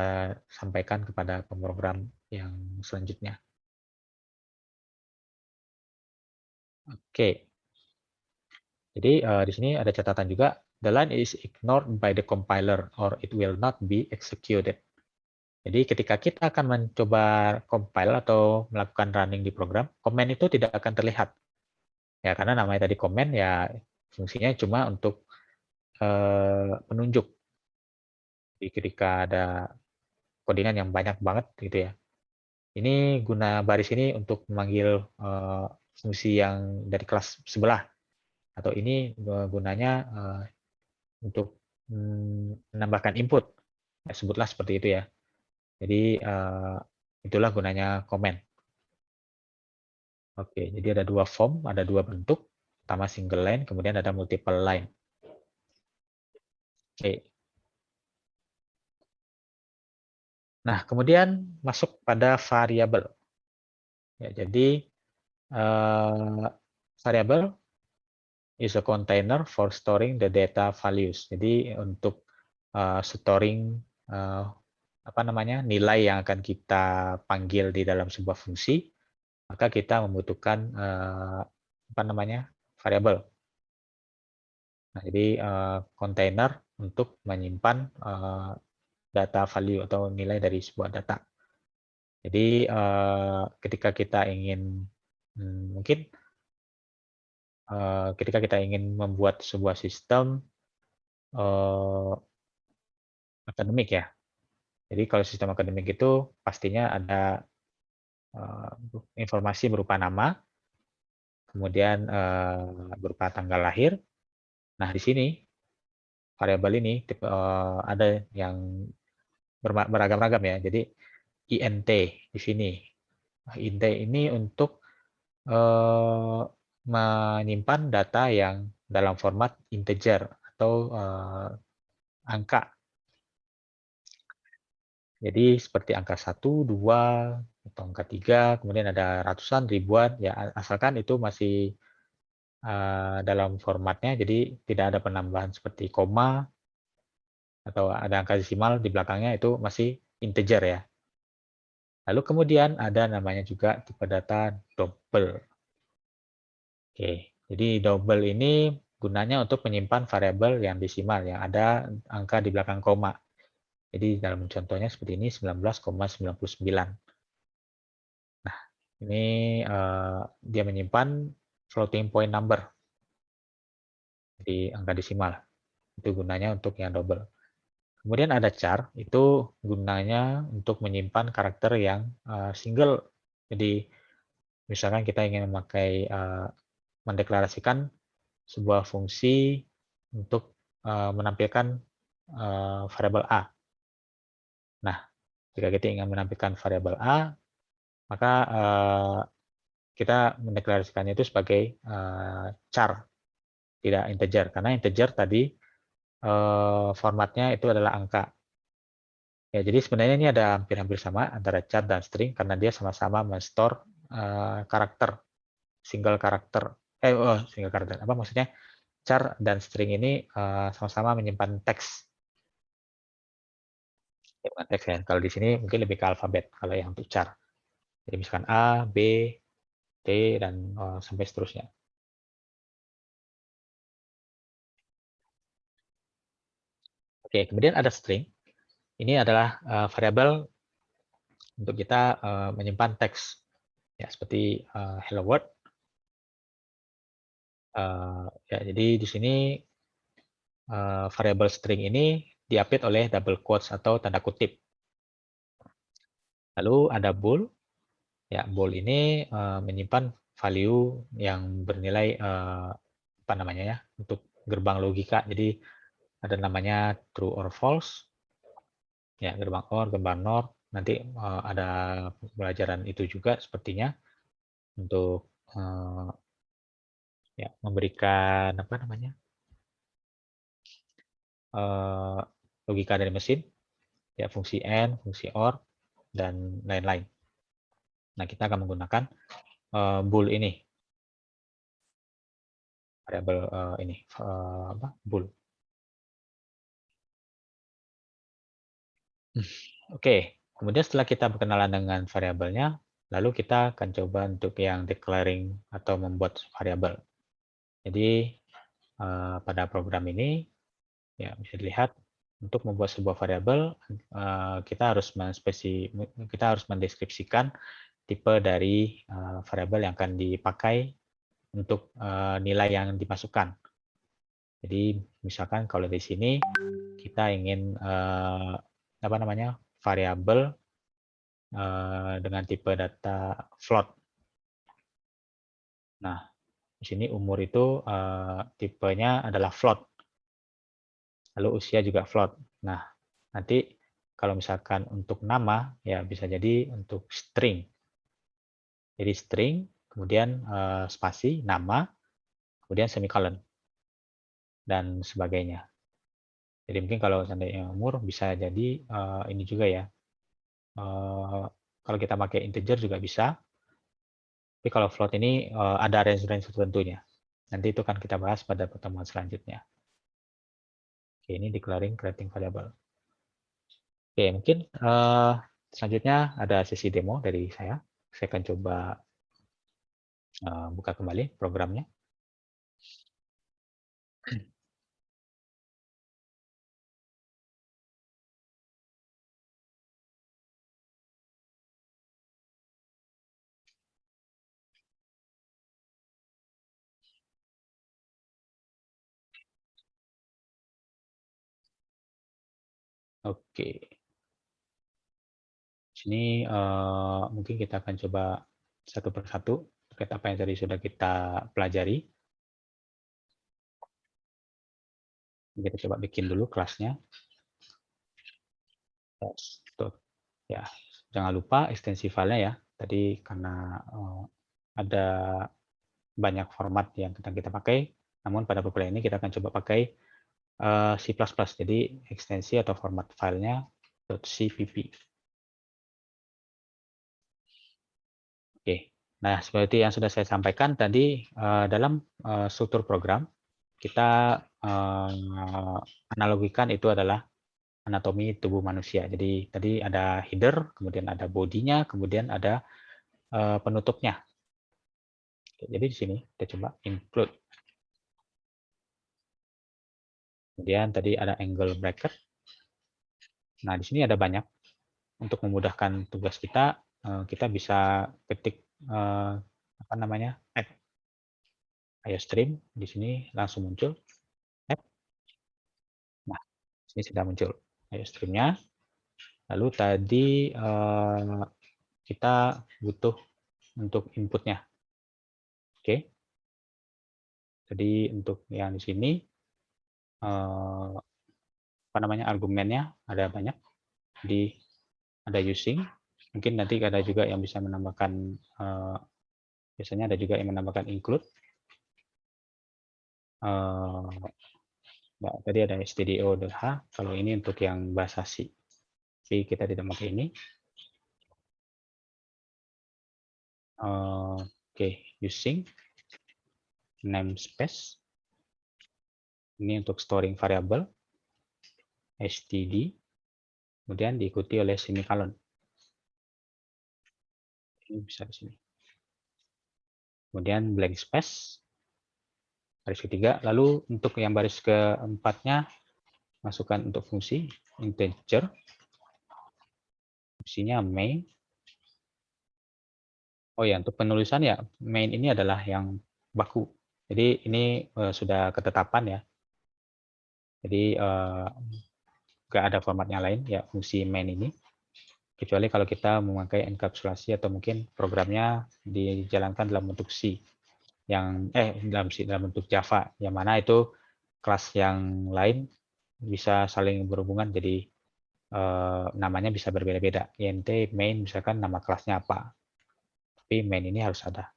A: sampaikan kepada pemrogram yang selanjutnya. Oke, jadi di sini ada catatan juga, the line is ignored by the compiler or it will not be executed. Jadi ketika kita akan mencoba compile atau melakukan running di program, komen itu tidak akan terlihat. Ya, karena namanya tadi komen ya fungsinya cuma untuk penunjuk. Jadi ketika ada codingan yang banyak banget gitu ya. Ini guna baris ini untuk memanggil fungsi yang dari kelas sebelah, atau ini gunanya untuk menambahkan input. Ya, sebutlah seperti itu ya. Jadi itulah gunanya komen. Oke, jadi ada 2 form, ada 2 bentuk. Pertama single line, kemudian ada multiple line. Oke. Nah, kemudian masuk pada variabel. Ya, jadi variabel is a container for storing the data values. Jadi untuk storing apa namanya nilai yang akan kita panggil di dalam sebuah fungsi, maka kita membutuhkan apa namanya variabel. Nah, jadi container untuk menyimpan data value atau nilai dari sebuah data. Jadi ketika kita ingin mungkin ketika kita ingin membuat sebuah sistem akademik ya. Jadi kalau sistem akademik itu pastinya ada informasi berupa nama, kemudian berupa tanggal lahir. Nah, di sini variabel ini ada yang beragam-ragam ya. Jadi int di sini. Nah, int ini untuk menyimpan data yang dalam format integer atau angka. Jadi seperti angka 1, 2, atau angka 3, kemudian ada ratusan, ribuan, ya asalkan itu masih dalam formatnya, jadi tidak ada penambahan seperti koma, atau ada angka desimal di belakangnya, itu masih integer ya. Lalu kemudian ada namanya juga tipe data double. Oke, jadi double ini gunanya untuk menyimpan variabel yang desimal, yang ada angka di belakang koma. Jadi dalam contohnya seperti ini 19,99. Nah, ini dia menyimpan floating point number. di angka desimal. Itu gunanya untuk yang double. Kemudian ada char, itu gunanya untuk menyimpan karakter yang single. Jadi misalkan kita ingin mendeklarasikan sebuah fungsi untuk menampilkan variabel A. Nah, jika kita ingin menampilkan variabel A, maka kita mendeklarasikannya itu sebagai char, tidak integer. Karena integer tadi formatnya itu adalah angka. Ya, jadi sebenarnya ini ada hampir-hampir sama antara char dan string karena dia sama-sama men-store karakter, single karakter. Single karakter. Apa maksudnya? Char dan string ini sama-sama menyimpan teks. Ya, bukan teks ya. Kalau di sini mungkin lebih ke alfabet kalau yang untuk char. Jadi misalkan A, B, T, dan sampai seterusnya. Oke, kemudian ada string. Ini adalah variabel untuk kita menyimpan teks. Ya, seperti hello world. Ya, jadi di sini variabel string ini diapit oleh double quotes atau tanda kutip. Lalu ada bool. Ya, bool ini menyimpan value yang bernilai apa namanya ya untuk gerbang logika. Jadi ada namanya true or false. Ya, gerbang or, gerbang nor. Nanti ada pelajaran itu juga sepertinya untuk ya memberikan apa namanya logika dari mesin. Ya, fungsi and, fungsi or, dan lain-lain. Nah, kita akan menggunakan bool ini, variabel ini, bool. Oke, kemudian setelah kita berkenalan dengan variabelnya, lalu kita akan coba untuk yang declaring atau membuat variabel. Jadi pada program ini ya bisa dilihat untuk membuat sebuah variabel kita harus mendeskripsikan tipe dari variabel yang akan dipakai untuk nilai yang dimasukkan. Jadi misalkan kalau di sini kita ingin apa namanya variabel dengan tipe data float. Nah, di sini umur itu tipenya adalah float. Lalu usia juga float. Nah, nanti kalau misalkan untuk nama ya bisa jadi untuk string. Jadi string, kemudian spasi, nama, kemudian semicolon dan sebagainya. Jadi mungkin kalau seandainya umur bisa jadi ini juga ya. Kalau kita pakai integer juga bisa. Tapi kalau float ini ada range-range tertentunya. Nanti itu kan kita bahas pada pertemuan selanjutnya. Oke, ini declaring creating variable. Oke, mungkin selanjutnya ada sesi demo dari saya. Saya akan coba buka kembali programnya. Oke, sini mungkin kita akan coba satu persatu terkait apa yang tadi sudah kita pelajari. Kita coba bikin dulu kelasnya. Ya, jangan lupa ekstensi filenya ya. Tadi karena ada banyak format yang kita pakai, namun pada perkuliahan ini kita akan coba pakai C++. Jadi ekstensi atau format filenya .cpp. Oke. Nah, seperti yang sudah saya sampaikan tadi dalam struktur program kita analogikan itu adalah anatomi tubuh manusia. Jadi tadi ada header, kemudian ada bodinya, kemudian ada penutupnya. Jadi di sini kita coba include. Kemudian tadi ada angle bracket. Nah, di sini ada banyak. Untuk memudahkan tugas kita, kita bisa ketik apa namanya add IOStream di sini langsung muncul. Ini sudah muncul streamnya. Lalu tadi kita butuh untuk inputnya. Oke. Jadi untuk yang di sini apa namanya argumennya ada banyak. Di ada using. Mungkin nanti ada juga yang bisa menambahkan biasanya ada juga yang menambahkan include. Nah, tadi ada stdio.h. Kalau ini untuk yang bahasa C. Tapi kita tidak pakai ini. Oke, using namespace. Ini untuk storing variable std. Kemudian diikuti oleh semicolon. Ini bisa di sini. Kemudian blank space. Baris ketiga. Lalu untuk yang baris keempatnya, masukkan untuk fungsi integer. Fungsinya main. Oh ya, untuk penulisan ya, main ini adalah yang baku. Jadi ini sudah ketetapan ya. Jadi nggak ada format yang lain ya fungsi main ini. Kecuali kalau kita memakai enkapsulasi atau mungkin programnya dijalankan dalam bentuk C yang dalam bentuk Java, yang mana itu kelas yang lain bisa saling berhubungan, jadi namanya bisa berbeda-beda. int main misalkan nama kelasnya apa, tapi main ini harus ada.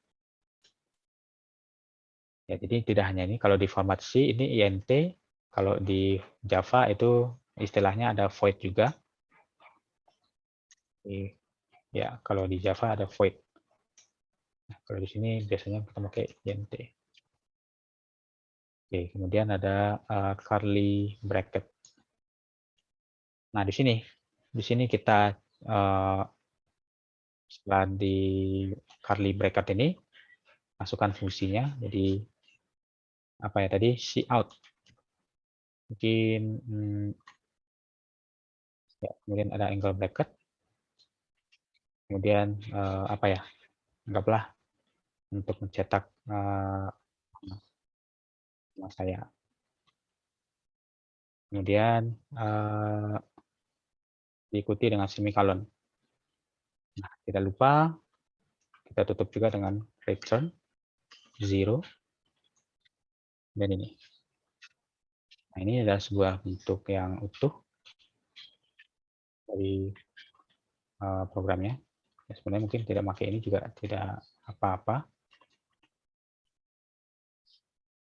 A: Ya, jadi tidak hanya ini, kalau di format C ini int, kalau di Java itu istilahnya ada void juga. Ya, kalau di Java ada void. Nah, kalau di sini biasanya kita pakai int. Oke, kemudian ada curly bracket. Nah, di sini kita setelah di curly bracket ini masukkan fungsinya. Jadi apa ya tadi cout. Mungkin ya, kemudian ada angle bracket. Kemudian apa ya? Anggaplah untuk mencetak nama saya. Kemudian diikuti dengan semicolon. Nah, tidak lupa kita tutup juga dengan return 0 dan ini. Nah, ini adalah sebuah bentuk yang utuh dari programnya. Ya, sebenarnya mungkin tidak pakai ini juga tidak apa-apa.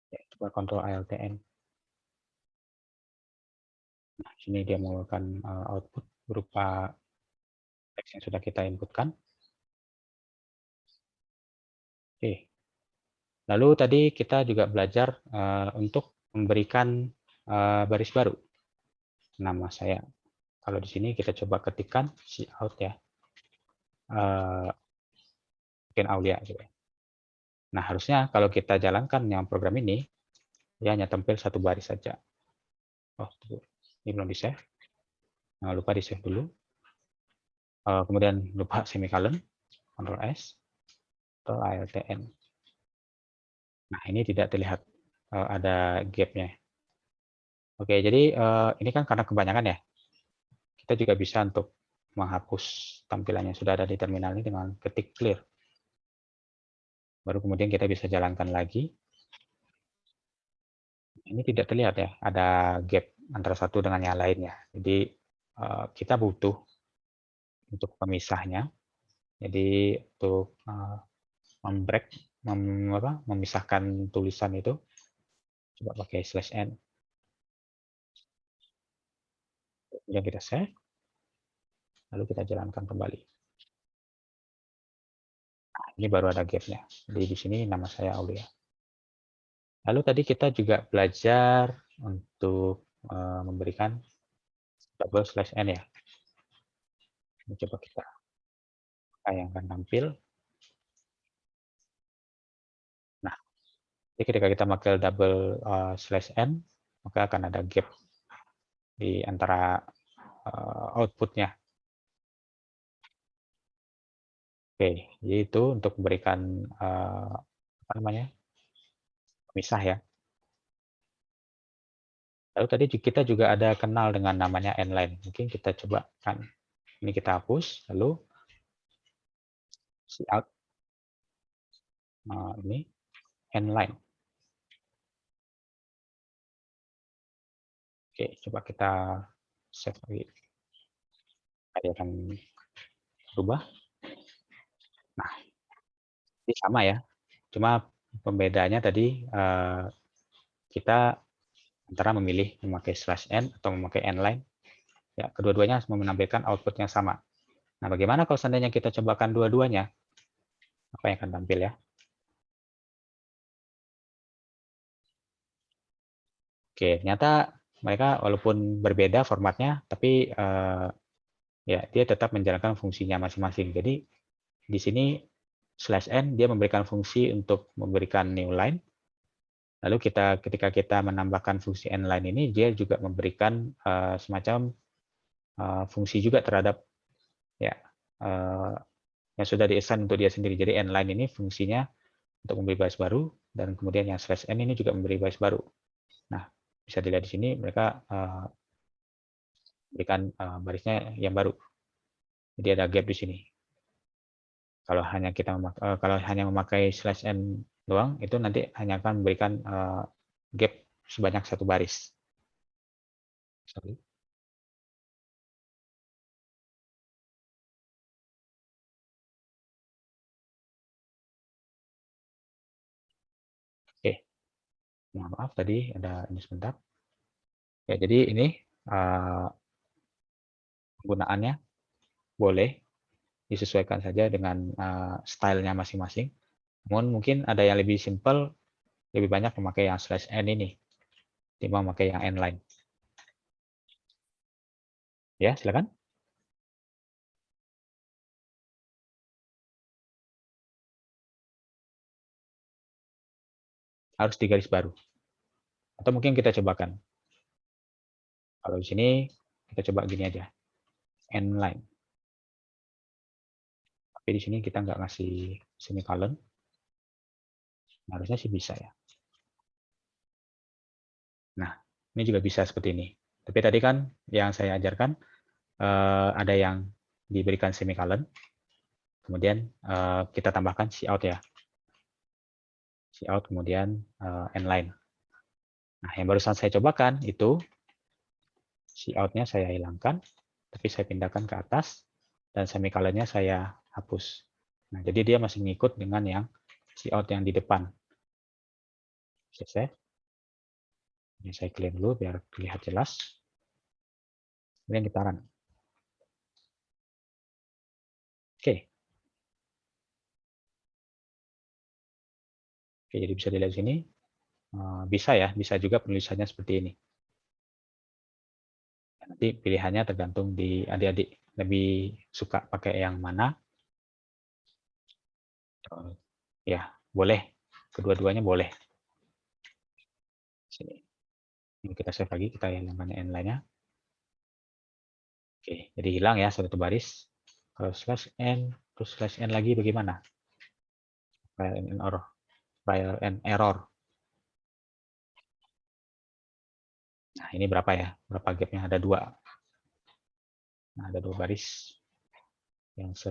A: Ya, coba Ctrl ALTN. Nah, sini dia mengeluarkan output berupa teks yang sudah kita inputkan. Oke. Lalu tadi kita juga belajar untuk memberikan baris baru. Nama saya. Kalau di sini kita coba ketikkan cout ya. Mungkin Aulia gitu ya. Nah, harusnya kalau kita jalankan yang program ini, dia hanya tampil satu baris saja. Oh, ini belum di-save. Jangan lupa di-save dulu. Kemudian lupa semicolon, Ctrl S, atau ALTN. Nah, ini tidak terlihat ada gap-nya. Oke, jadi ini kan karena kebanyakan ya. Kita juga bisa untuk menghapus tampilan yang sudah ada di terminal ini dengan ketik clear. Baru kemudian kita bisa jalankan lagi. Ini tidak terlihat ya, ada gap antara satu dengan yang lainnya. Jadi kita butuh untuk pemisahnya. Jadi untuk membreak, memisahkan tulisan itu, coba pakai /n. Kemudian kita save, lalu kita jalankan kembali. Nah, ini baru ada gap-nya. Jadi di sini nama saya Aulia. Lalu tadi kita juga belajar untuk memberikan /n ya. Ini coba kita tayangkan tampil. Nah, jadi ketika kita pakai /n, maka akan ada gap di antara outputnya. Oke, jadi itu untuk memberikan apa namanya, pemisah ya. Lalu tadi kita juga ada kenal dengan namanya n-line. Mungkin kita coba kan. Ini kita hapus, lalu cout ini n-line. Oke, coba kita save lagi. Dia akan berubah. Nah, ini sama ya. Cuma pembedaannya tadi kita antara memilih memakai /n atau memakai n-line. Ya, kedua-duanya menampilkan output yang sama. Nah, bagaimana kalau seandainya kita cobakan dua-duanya? Apa yang akan tampil ya? Oke, ternyata mereka walaupun berbeda formatnya, tapi ya dia tetap menjalankan fungsinya masing-masing. Jadi di sini /n dia memberikan fungsi untuk memberikan new line. Lalu ketika kita menambahkan fungsi n-line ini, dia juga memberikan semacam fungsi juga terhadap ya yang sudah di-assign untuk dia sendiri. Jadi n-line ini fungsinya untuk memberi baris baru, dan kemudian yang /n ini juga memberi baris baru. Nah, bisa dilihat di sini mereka berikan barisnya yang baru. Jadi ada gap di sini. Kalau hanya memakai /n doang, itu nanti hanya akan memberikan gap sebanyak satu baris. Sorry. Oke, maaf tadi ada ini sebentar. Ya, jadi ini penggunaannya boleh disesuaikan saja dengan stylenya masing-masing. Namun mungkin ada yang lebih simple, lebih banyak memakai yang /n ini timbang memakai yang n-line. Ya, silakan. Harus di garis baru. Atau mungkin kita cobakan. Kalau di sini kita coba gini aja, n-line. Tapi di sini kita nggak ngasih semicolon. Harusnya sih bisa ya. Nah, ini juga bisa seperti ini. Tapi tadi kan yang saya ajarkan ada yang diberikan semicolon, kemudian kita tambahkan cout ya, cout kemudian n-line. Nah, yang barusan saya cobakan itu cout-nya saya hilangkan, tapi saya pindahkan ke atas dan semicolonnya saya hapus. Nah, jadi dia masih ngikut dengan yang cout yang di depan. Selesai. Ini saya clear dulu biar terlihat jelas. Kemudian kita run. Oke. Oke, jadi bisa dilihat di sini. Bisa ya, bisa juga penulisannya seperti ini. Nanti pilihannya tergantung di adik-adik lebih suka pakai yang mana. Ya, boleh. Kedua-duanya boleh. Sini. Ini kita save lagi, kita hilangkan n-line-nya. Oke, jadi hilang ya satu baris. Kalau /n terus /n lagi bagaimana? Trial and error. Trial and error. Nah, ini berapa ya? Berapa gapnya? Ada dua. Nah, ada dua baris. Yang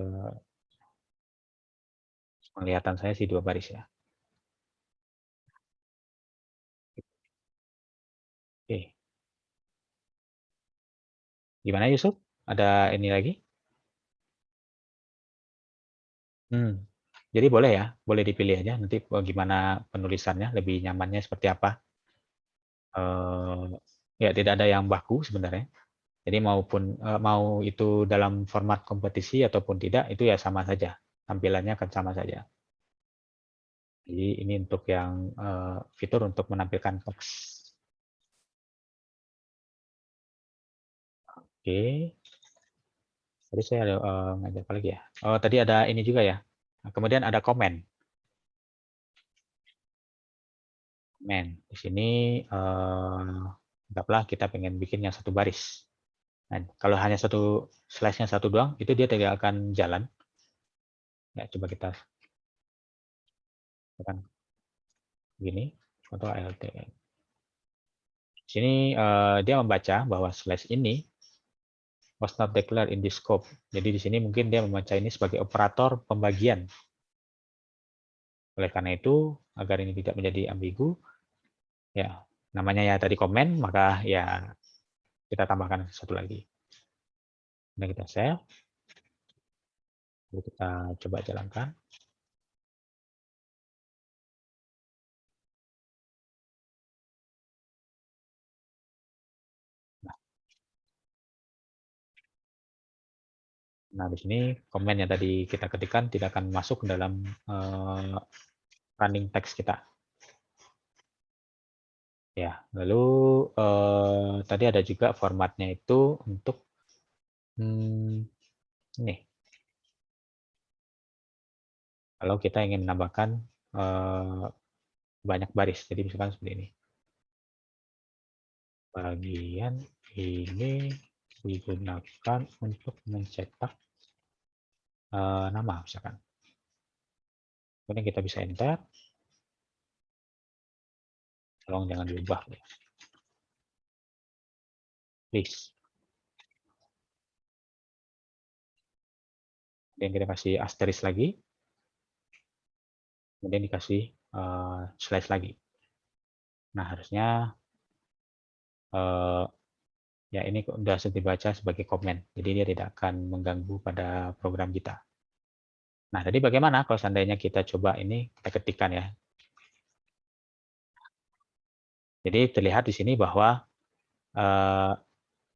A: penglihatan saya sih dua baris ya. Oke. Gimana Yusuf? Ada ini lagi? Jadi boleh ya, boleh dipilih aja nanti gimana penulisannya, lebih nyamannya seperti apa. Ya tidak ada yang baku sebenarnya. Jadi mau itu dalam format kompetisi ataupun tidak, itu ya sama saja. Tampilannya akan sama saja. Jadi ini untuk yang fitur untuk menampilkan teks. Oke. Tadi saya ada ngajar apa lagi ya? Oh, tadi ada ini juga ya. Nah, kemudian ada komen. Komen. Di sini anggaplah kita pengen bikin yang satu baris. Nah, kalau hanya satu slash-nya satu doang, itu dia tidak akan jalan. Ya, coba kita tekan begini, atau alt. Sini dia membaca bahwa slash ini was not declared in this scope. Jadi di sini mungkin dia membaca ini sebagai operator pembagian. Oleh karena itu, agar ini tidak menjadi ambigu, ya namanya ya tadi komen, maka ya kita tambahkan satu lagi. Nah, kita save. Lalu kita coba jalankan. Nah, di sini komen yang tadi kita ketikkan tidak akan masuk ke dalam running text kita. Ya, lalu tadi ada juga formatnya itu untuk ini. Kalau kita ingin menambahkan banyak baris, jadi misalkan seperti ini. Bagian ini digunakan untuk mencetak nama, misalkan. Kemudian kita bisa enter. Tolong jangan diubah. Please. Kemudian kita kasih asterisk lagi. Kemudian dikasih slash lagi. Nah, harusnya ya ini sudah dibaca sebagai komen. Jadi dia tidak akan mengganggu pada program kita. Nah, tadi bagaimana kalau seandainya kita coba ini, kita ketikkan ya. Jadi terlihat di sini bahwa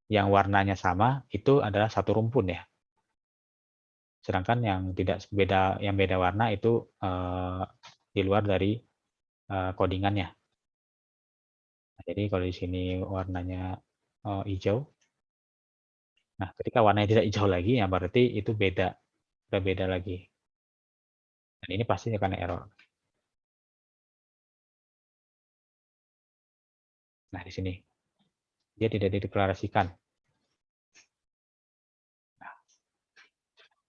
A: yang warnanya sama itu adalah satu rumpun ya. Sedangkan yang tidak beda, yang beda warna itu di luar dari codingannya. Nah, jadi kalau di sini warnanya hijau, nah ketika warnanya tidak hijau lagi, ya berarti itu beda, sudah beda lagi. Dan ini pasti akan error. Nah di sini dia tidak dideklarasikan. Nah,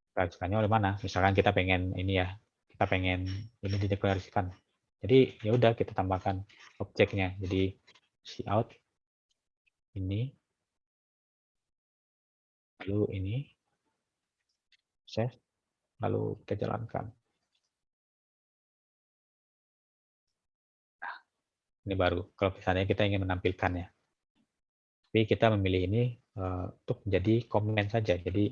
A: deklarasikannya oleh mana? Misalkan kita pengen ini ya, kita pengen ini dideklarasikan. Jadi ya udah kita tambahkan objeknya. Jadi cout ini, lalu ini save, lalu kita jalankan. Nah, ini baru. Kalau misalnya kita ingin menampilkannya, tapi kita memilih ini untuk menjadi komen saja. Jadi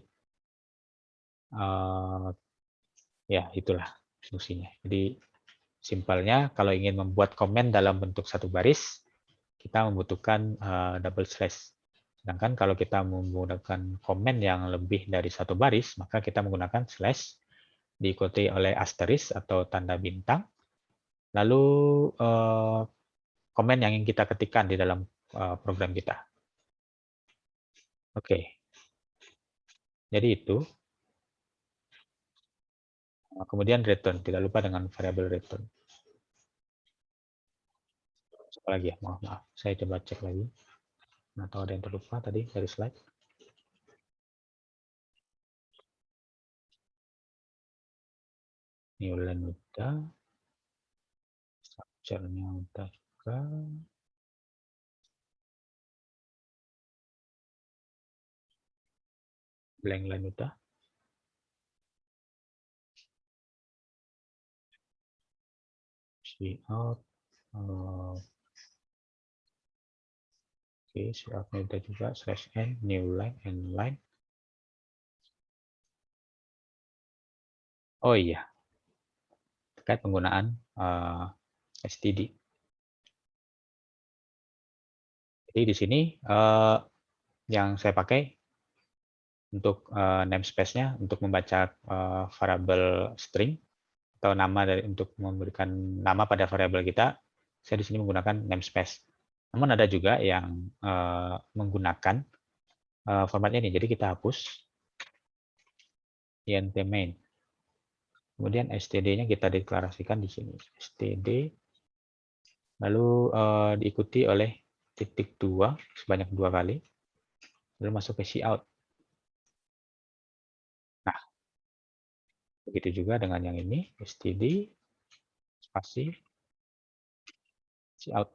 A: ya itulah fungsinya. Jadi simpelnya kalau ingin membuat komen dalam bentuk satu baris, kita membutuhkan double slash. Sedangkan kalau kita menggunakan komen yang lebih dari satu baris, maka kita menggunakan slash diikuti oleh asterisk atau tanda bintang. Lalu komen yang ingin kita ketikkan di dalam program kita. Oke. Jadi itu. Kemudian return, tidak lupa dengan variabel return. Apa lagi ya? Maaf. Saya coba cek lagi. Atau ada yang terlupa tadi dari slide. New line udah. Structure-nya udah juga. Blank line udah. See out. Oke, see out-nya udah juga. Slash n, new line, end line. Oh iya. Terkait penggunaan std. Jadi di sini yang saya pakai untuk namespace-nya untuk membaca variabel string atau nama dari untuk memberikan nama pada variabel kita, saya di sini menggunakan namespace. Namun ada juga yang menggunakan formatnya ini. Jadi kita hapus int main. Kemudian std-nya kita deklarasikan di sini. Std lalu diikuti oleh titik 2 sebanyak 2 kali. Lalu masuk ke cout. Nah, begitu juga dengan yang ini, std spasi cout.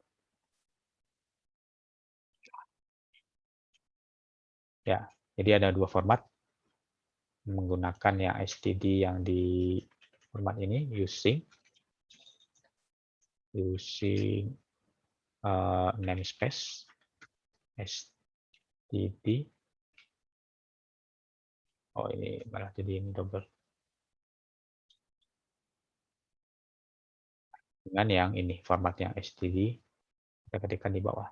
A: Ya, jadi ada dua format menggunakan yang std yang di format ini using namespace std. Oh, ini malah jadi ini double dengan yang ini format yang std kita ketikkan di bawah.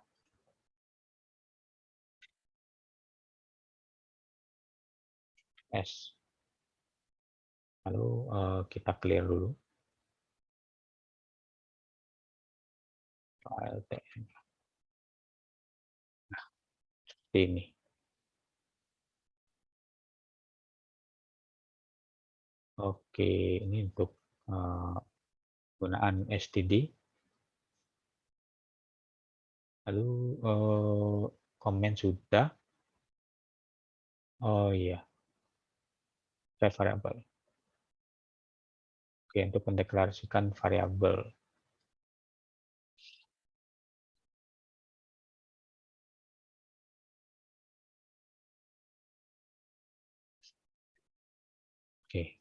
A: S. Lalu kita clear dulu file tm. Nah, seperti ini. Oke, ini untuk penggunaan std. Lalu komen sudah. Oh iya, save variable. Oke, untuk mendeklarasikan variabel. Oke,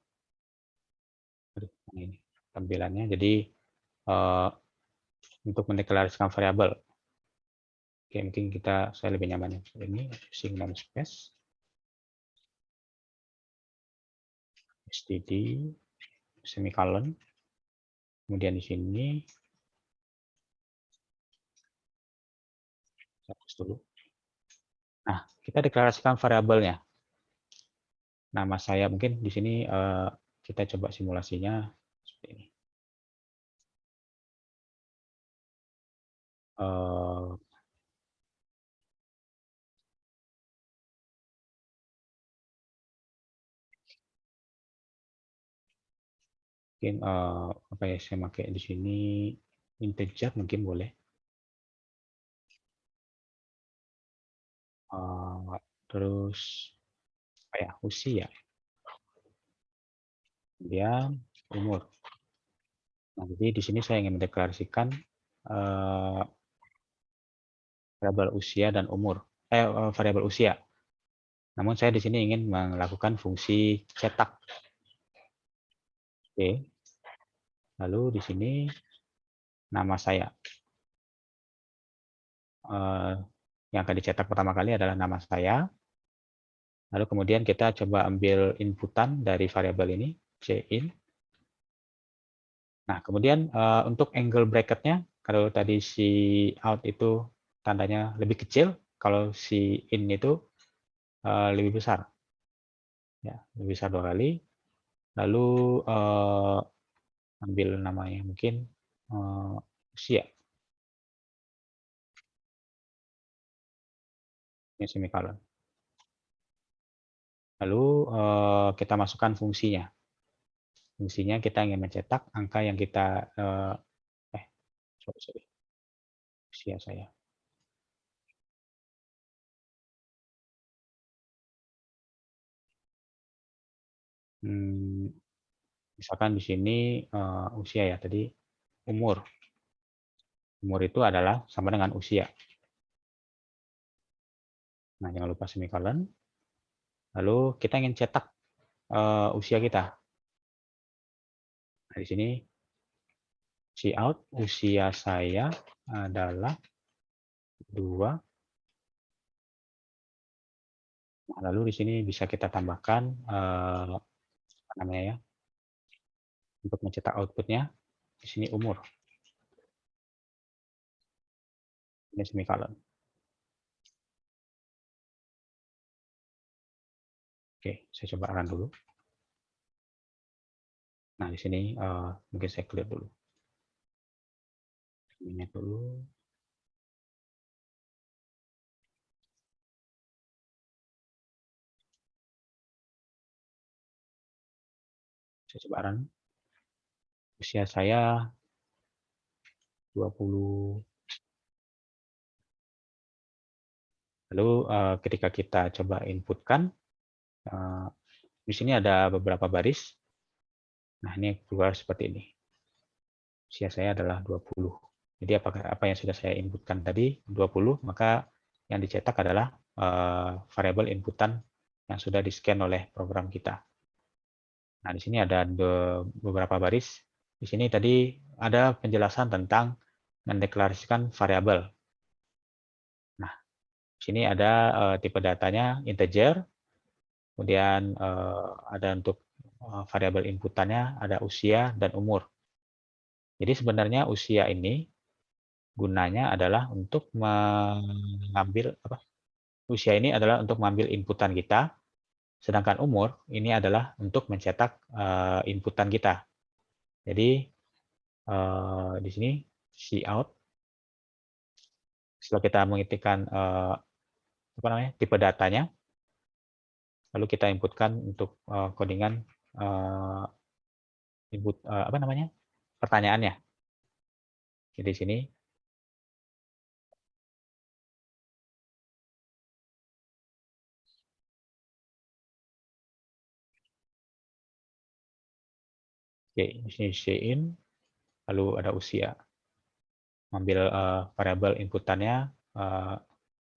A: ini tampilannya. Jadi untuk mendeklarasikan variabel, oke, mungkin saya lebih nyaman yang ini using namespace std semicolon. Kemudian di sini saya hapus dulu. Nah, kita deklarasikan variabelnya. Nama saya mungkin di sini kita coba simulasinya seperti ini. Mungkin apa ya, saya pakai di sini integer mungkin boleh. Terus apa ya, usia, kemudian umur. Nah, jadi di sini saya ingin mendeklarasikan variabel usia dan umur, variabel usia. Namun saya di sini ingin melakukan fungsi cetak. Oke. Lalu di sini nama saya. Yang akan dicetak pertama kali adalah nama saya. Lalu kemudian kita coba ambil inputan dari variabel ini, cin. Nah, kemudian untuk angle bracket-nya, kalau tadi si out itu tandanya lebih kecil, kalau si in itu lebih besar. Ya, lebih besar 2 kali. Lalu ambil namanya mungkin usia. Ini semicolon. Lalu kita masukkan fungsinya. Fungsinya kita ingin mencetak angka yang kita sorry. Usia saya. Misalkan di sini usia ya, tadi umur. Umur itu adalah sama dengan usia. Nah, jangan lupa semicolon. Lalu kita ingin cetak usia kita. Nah, di sini cout usia saya adalah 2. Nah, lalu di sini bisa kita tambahkan apa namanya ya, untuk mencetak outputnya di sini umur. Ini semicolon. Oke, saya coba run dulu. Nah, di sini mungkin saya clear dulu. Ini dulu. Saya coba run. Usia saya 20. Lalu ketika kita coba inputkan, di sini ada beberapa baris. Nah, ini keluar seperti ini. Usia saya adalah 20. Jadi apa yang sudah saya inputkan tadi 20, maka yang dicetak adalah variabel inputan yang sudah di-scan oleh program kita. Nah, di sini ada beberapa baris. Di sini tadi ada penjelasan tentang mendeklarasikan variabel. Nah, di sini ada tipe datanya integer, kemudian ada untuk variabel inputannya ada usia dan umur. Jadi sebenarnya usia ini gunanya adalah untuk mengambil usia ini adalah untuk mengambil inputan kita, sedangkan umur ini adalah untuk mencetak inputan kita. Jadi di sini cout setelah kita mengetikkan tipe datanya, lalu kita inputkan untuk codingan input pertanyaannya. Jadi di sini di sini in, lalu ada usia. Ambil variabel inputannya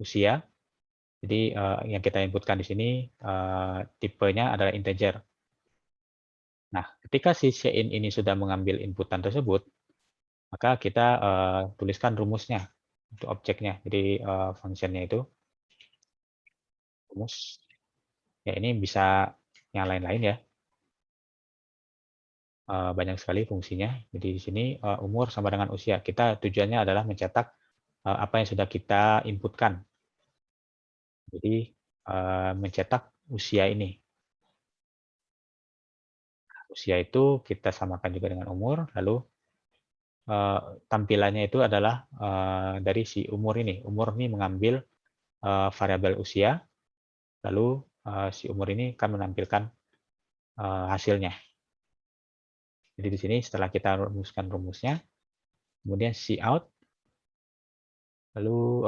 A: usia. Jadi yang kita inputkan di sini tipenya adalah integer. Nah, ketika si Cin ini sudah mengambil inputan tersebut, maka kita tuliskan rumusnya untuk objeknya. Jadi fungsinya itu rumus. Ya ini bisa yang lain-lain ya. Banyak sekali fungsinya. Jadi di sini umur sama dengan usia. Kita tujuannya adalah mencetak apa yang sudah kita inputkan. Jadi mencetak usia ini. Usia itu kita samakan juga dengan umur, lalu tampilannya itu adalah dari si umur ini. Umur ini mengambil variabel usia, lalu si umur ini akan menampilkan hasilnya. Jadi di sini setelah kita rumuskan rumusnya, kemudian cout, lalu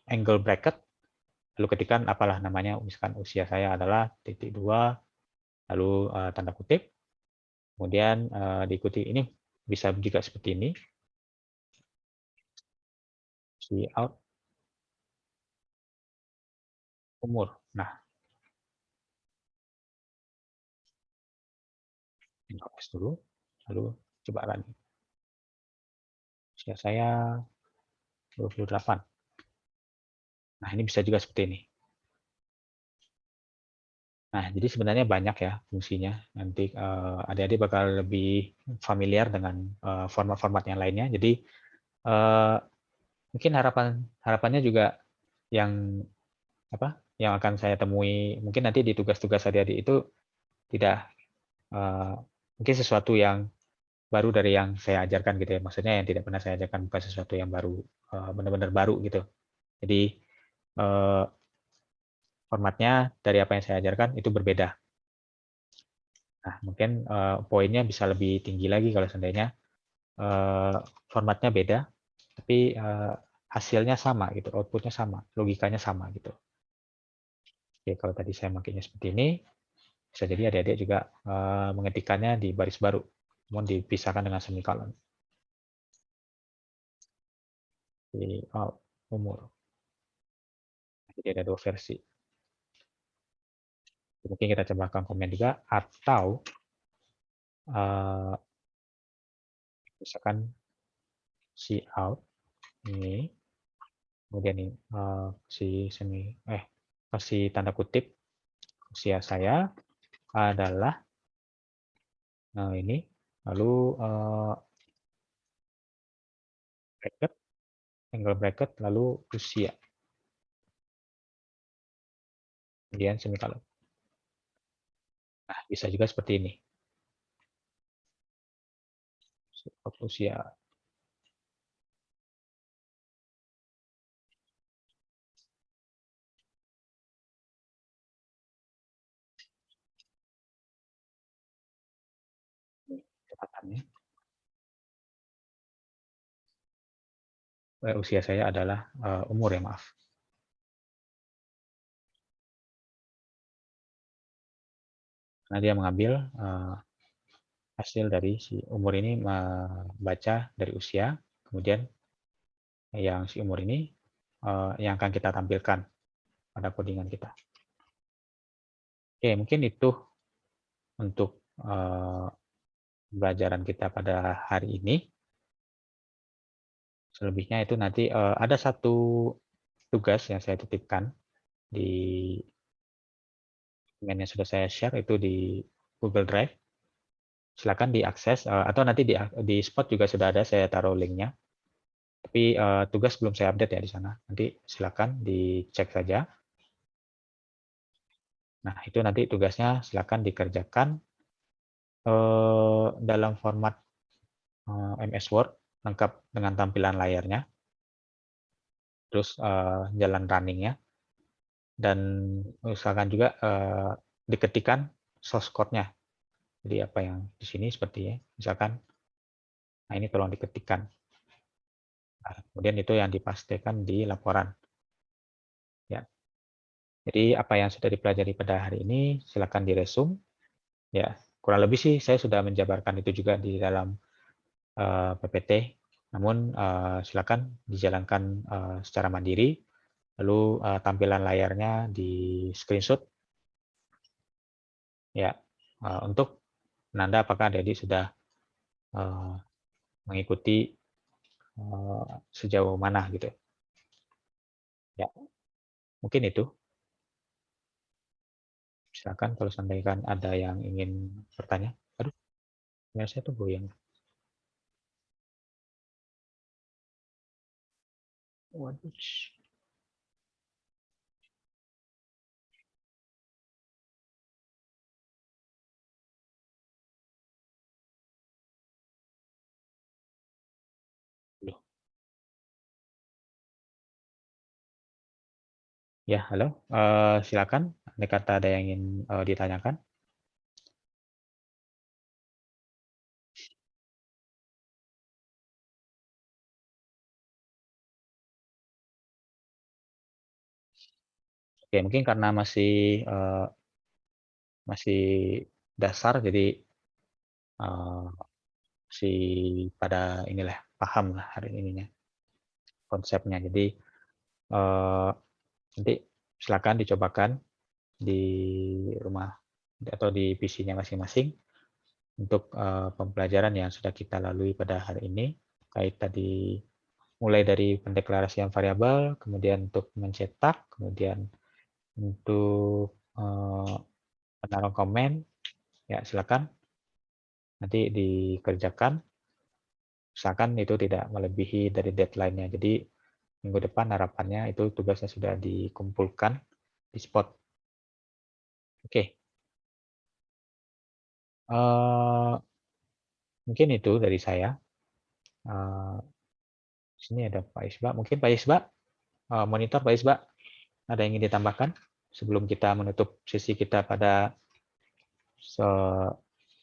A: angle bracket, lalu ketikkan apalah namanya, misalkan usia saya adalah titik 2, lalu tanda kutip, kemudian diikuti ini bisa juga seperti ini, cout umur. Nah, copy dulu, lalu coba run. Usia saya 28. Nah, ini bisa juga seperti ini. Nah, jadi sebenarnya banyak ya fungsinya. Nanti adik-adik bakal lebih familiar dengan format-format yang lainnya. Jadi mungkin harapannya juga yang yang akan saya temui mungkin nanti di tugas-tugas adik-adik itu tidak mungkin sesuatu yang baru dari yang saya ajarkan gitu ya. Maksudnya yang tidak pernah saya ajarkan, bukan sesuatu yang baru, benar-benar baru gitu. Jadi formatnya dari apa yang saya ajarkan itu berbeda. Nah, mungkin poinnya bisa lebih tinggi lagi kalau seandainya formatnya beda, tapi hasilnya sama gitu, outputnya sama, logikanya sama gitu. Oke, kalau tadi saya makainya seperti ini, bisa jadi adik-adik juga mengetikkannya di baris baru, namun dipisahkan dengan semikolon. Di umur. Jadi ada dua versi. Mungkin kita coba komen juga, atau misalkan cout ini, kemudian ini kasih tanda kutip usia saya adalah ini, lalu bracket, angle bracket, lalu usia, kemudian semikolon. Nah, bisa juga seperti ini. Usia. Catatannya. Usia saya adalah umur ya, maaf. Karena dia mengambil hasil dari si umur ini membaca dari usia, kemudian yang si umur ini yang akan kita tampilkan. pada codingan kita. Oke, mungkin itu untuk pembelajaran kita pada hari ini. Selebihnya itu nanti ada satu tugas yang saya titipkan di dokumen yang sudah saya share itu di Google Drive. Silakan diakses atau nanti di Spot juga sudah ada, saya taruh linknya. Tapi tugas belum saya update ya di sana. Nanti silakan dicek saja. Nah, itu nanti tugasnya silakan dikerjakan dalam format MS Word lengkap dengan tampilan layarnya. Terus jalan runningnya. Dan usahakan juga diketikkan source code-nya. Jadi apa yang di sini seperti ya, misalkan, nah ini tolong diketikkan. Nah, kemudian itu yang dipastikan di laporan. Ya. Jadi apa yang sudah dipelajari pada hari ini silakan diresum. Ya, kurang lebih sih saya sudah menjabarkan itu juga di dalam PPT. Namun silakan dijalankan secara mandiri. Lalu tampilan layarnya di screenshot. Ya, untuk menanda apakah adik sudah mengikuti sejauh mana gitu. Ya, mungkin itu. Silakan kalau sampaikan ada yang ingin bertanya. Aduh, saya tuh goyang. Waduh. Loh. Ya, halo. Silakan. Andai kata ada yang ingin ditanyakan. Oke, mungkin karena masih dasar, jadi si pada inilah paham lah hari ininya konsepnya. Jadi nanti silakan dicobakan di rumah atau di PC-nya masing-masing untuk pembelajaran yang sudah kita lalui pada hari ini. Kait tadi mulai dari pendeklarasian variabel, kemudian untuk mencetak, kemudian untuk menaruh komen, ya silakan nanti dikerjakan. Usahakan itu tidak melebihi dari deadline-nya. Jadi minggu depan harapannya itu tugasnya sudah dikumpulkan di Spot. Oke. Mungkin itu dari saya. Sini ada Pak Isba. Mungkin Pak Isba, monitor Pak Isba, ada yang ingin ditambahkan sebelum kita menutup sesi kita pada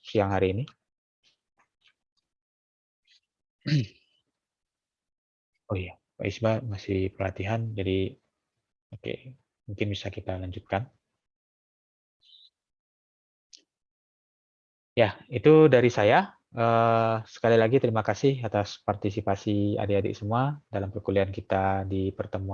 A: siang hari ini? Oh iya, Pak Isba masih pelatihan, jadi oke, mungkin bisa kita lanjutkan. Ya, itu dari saya. Sekali lagi terima kasih atas partisipasi adik-adik semua dalam perkuliahan kita di pertemuan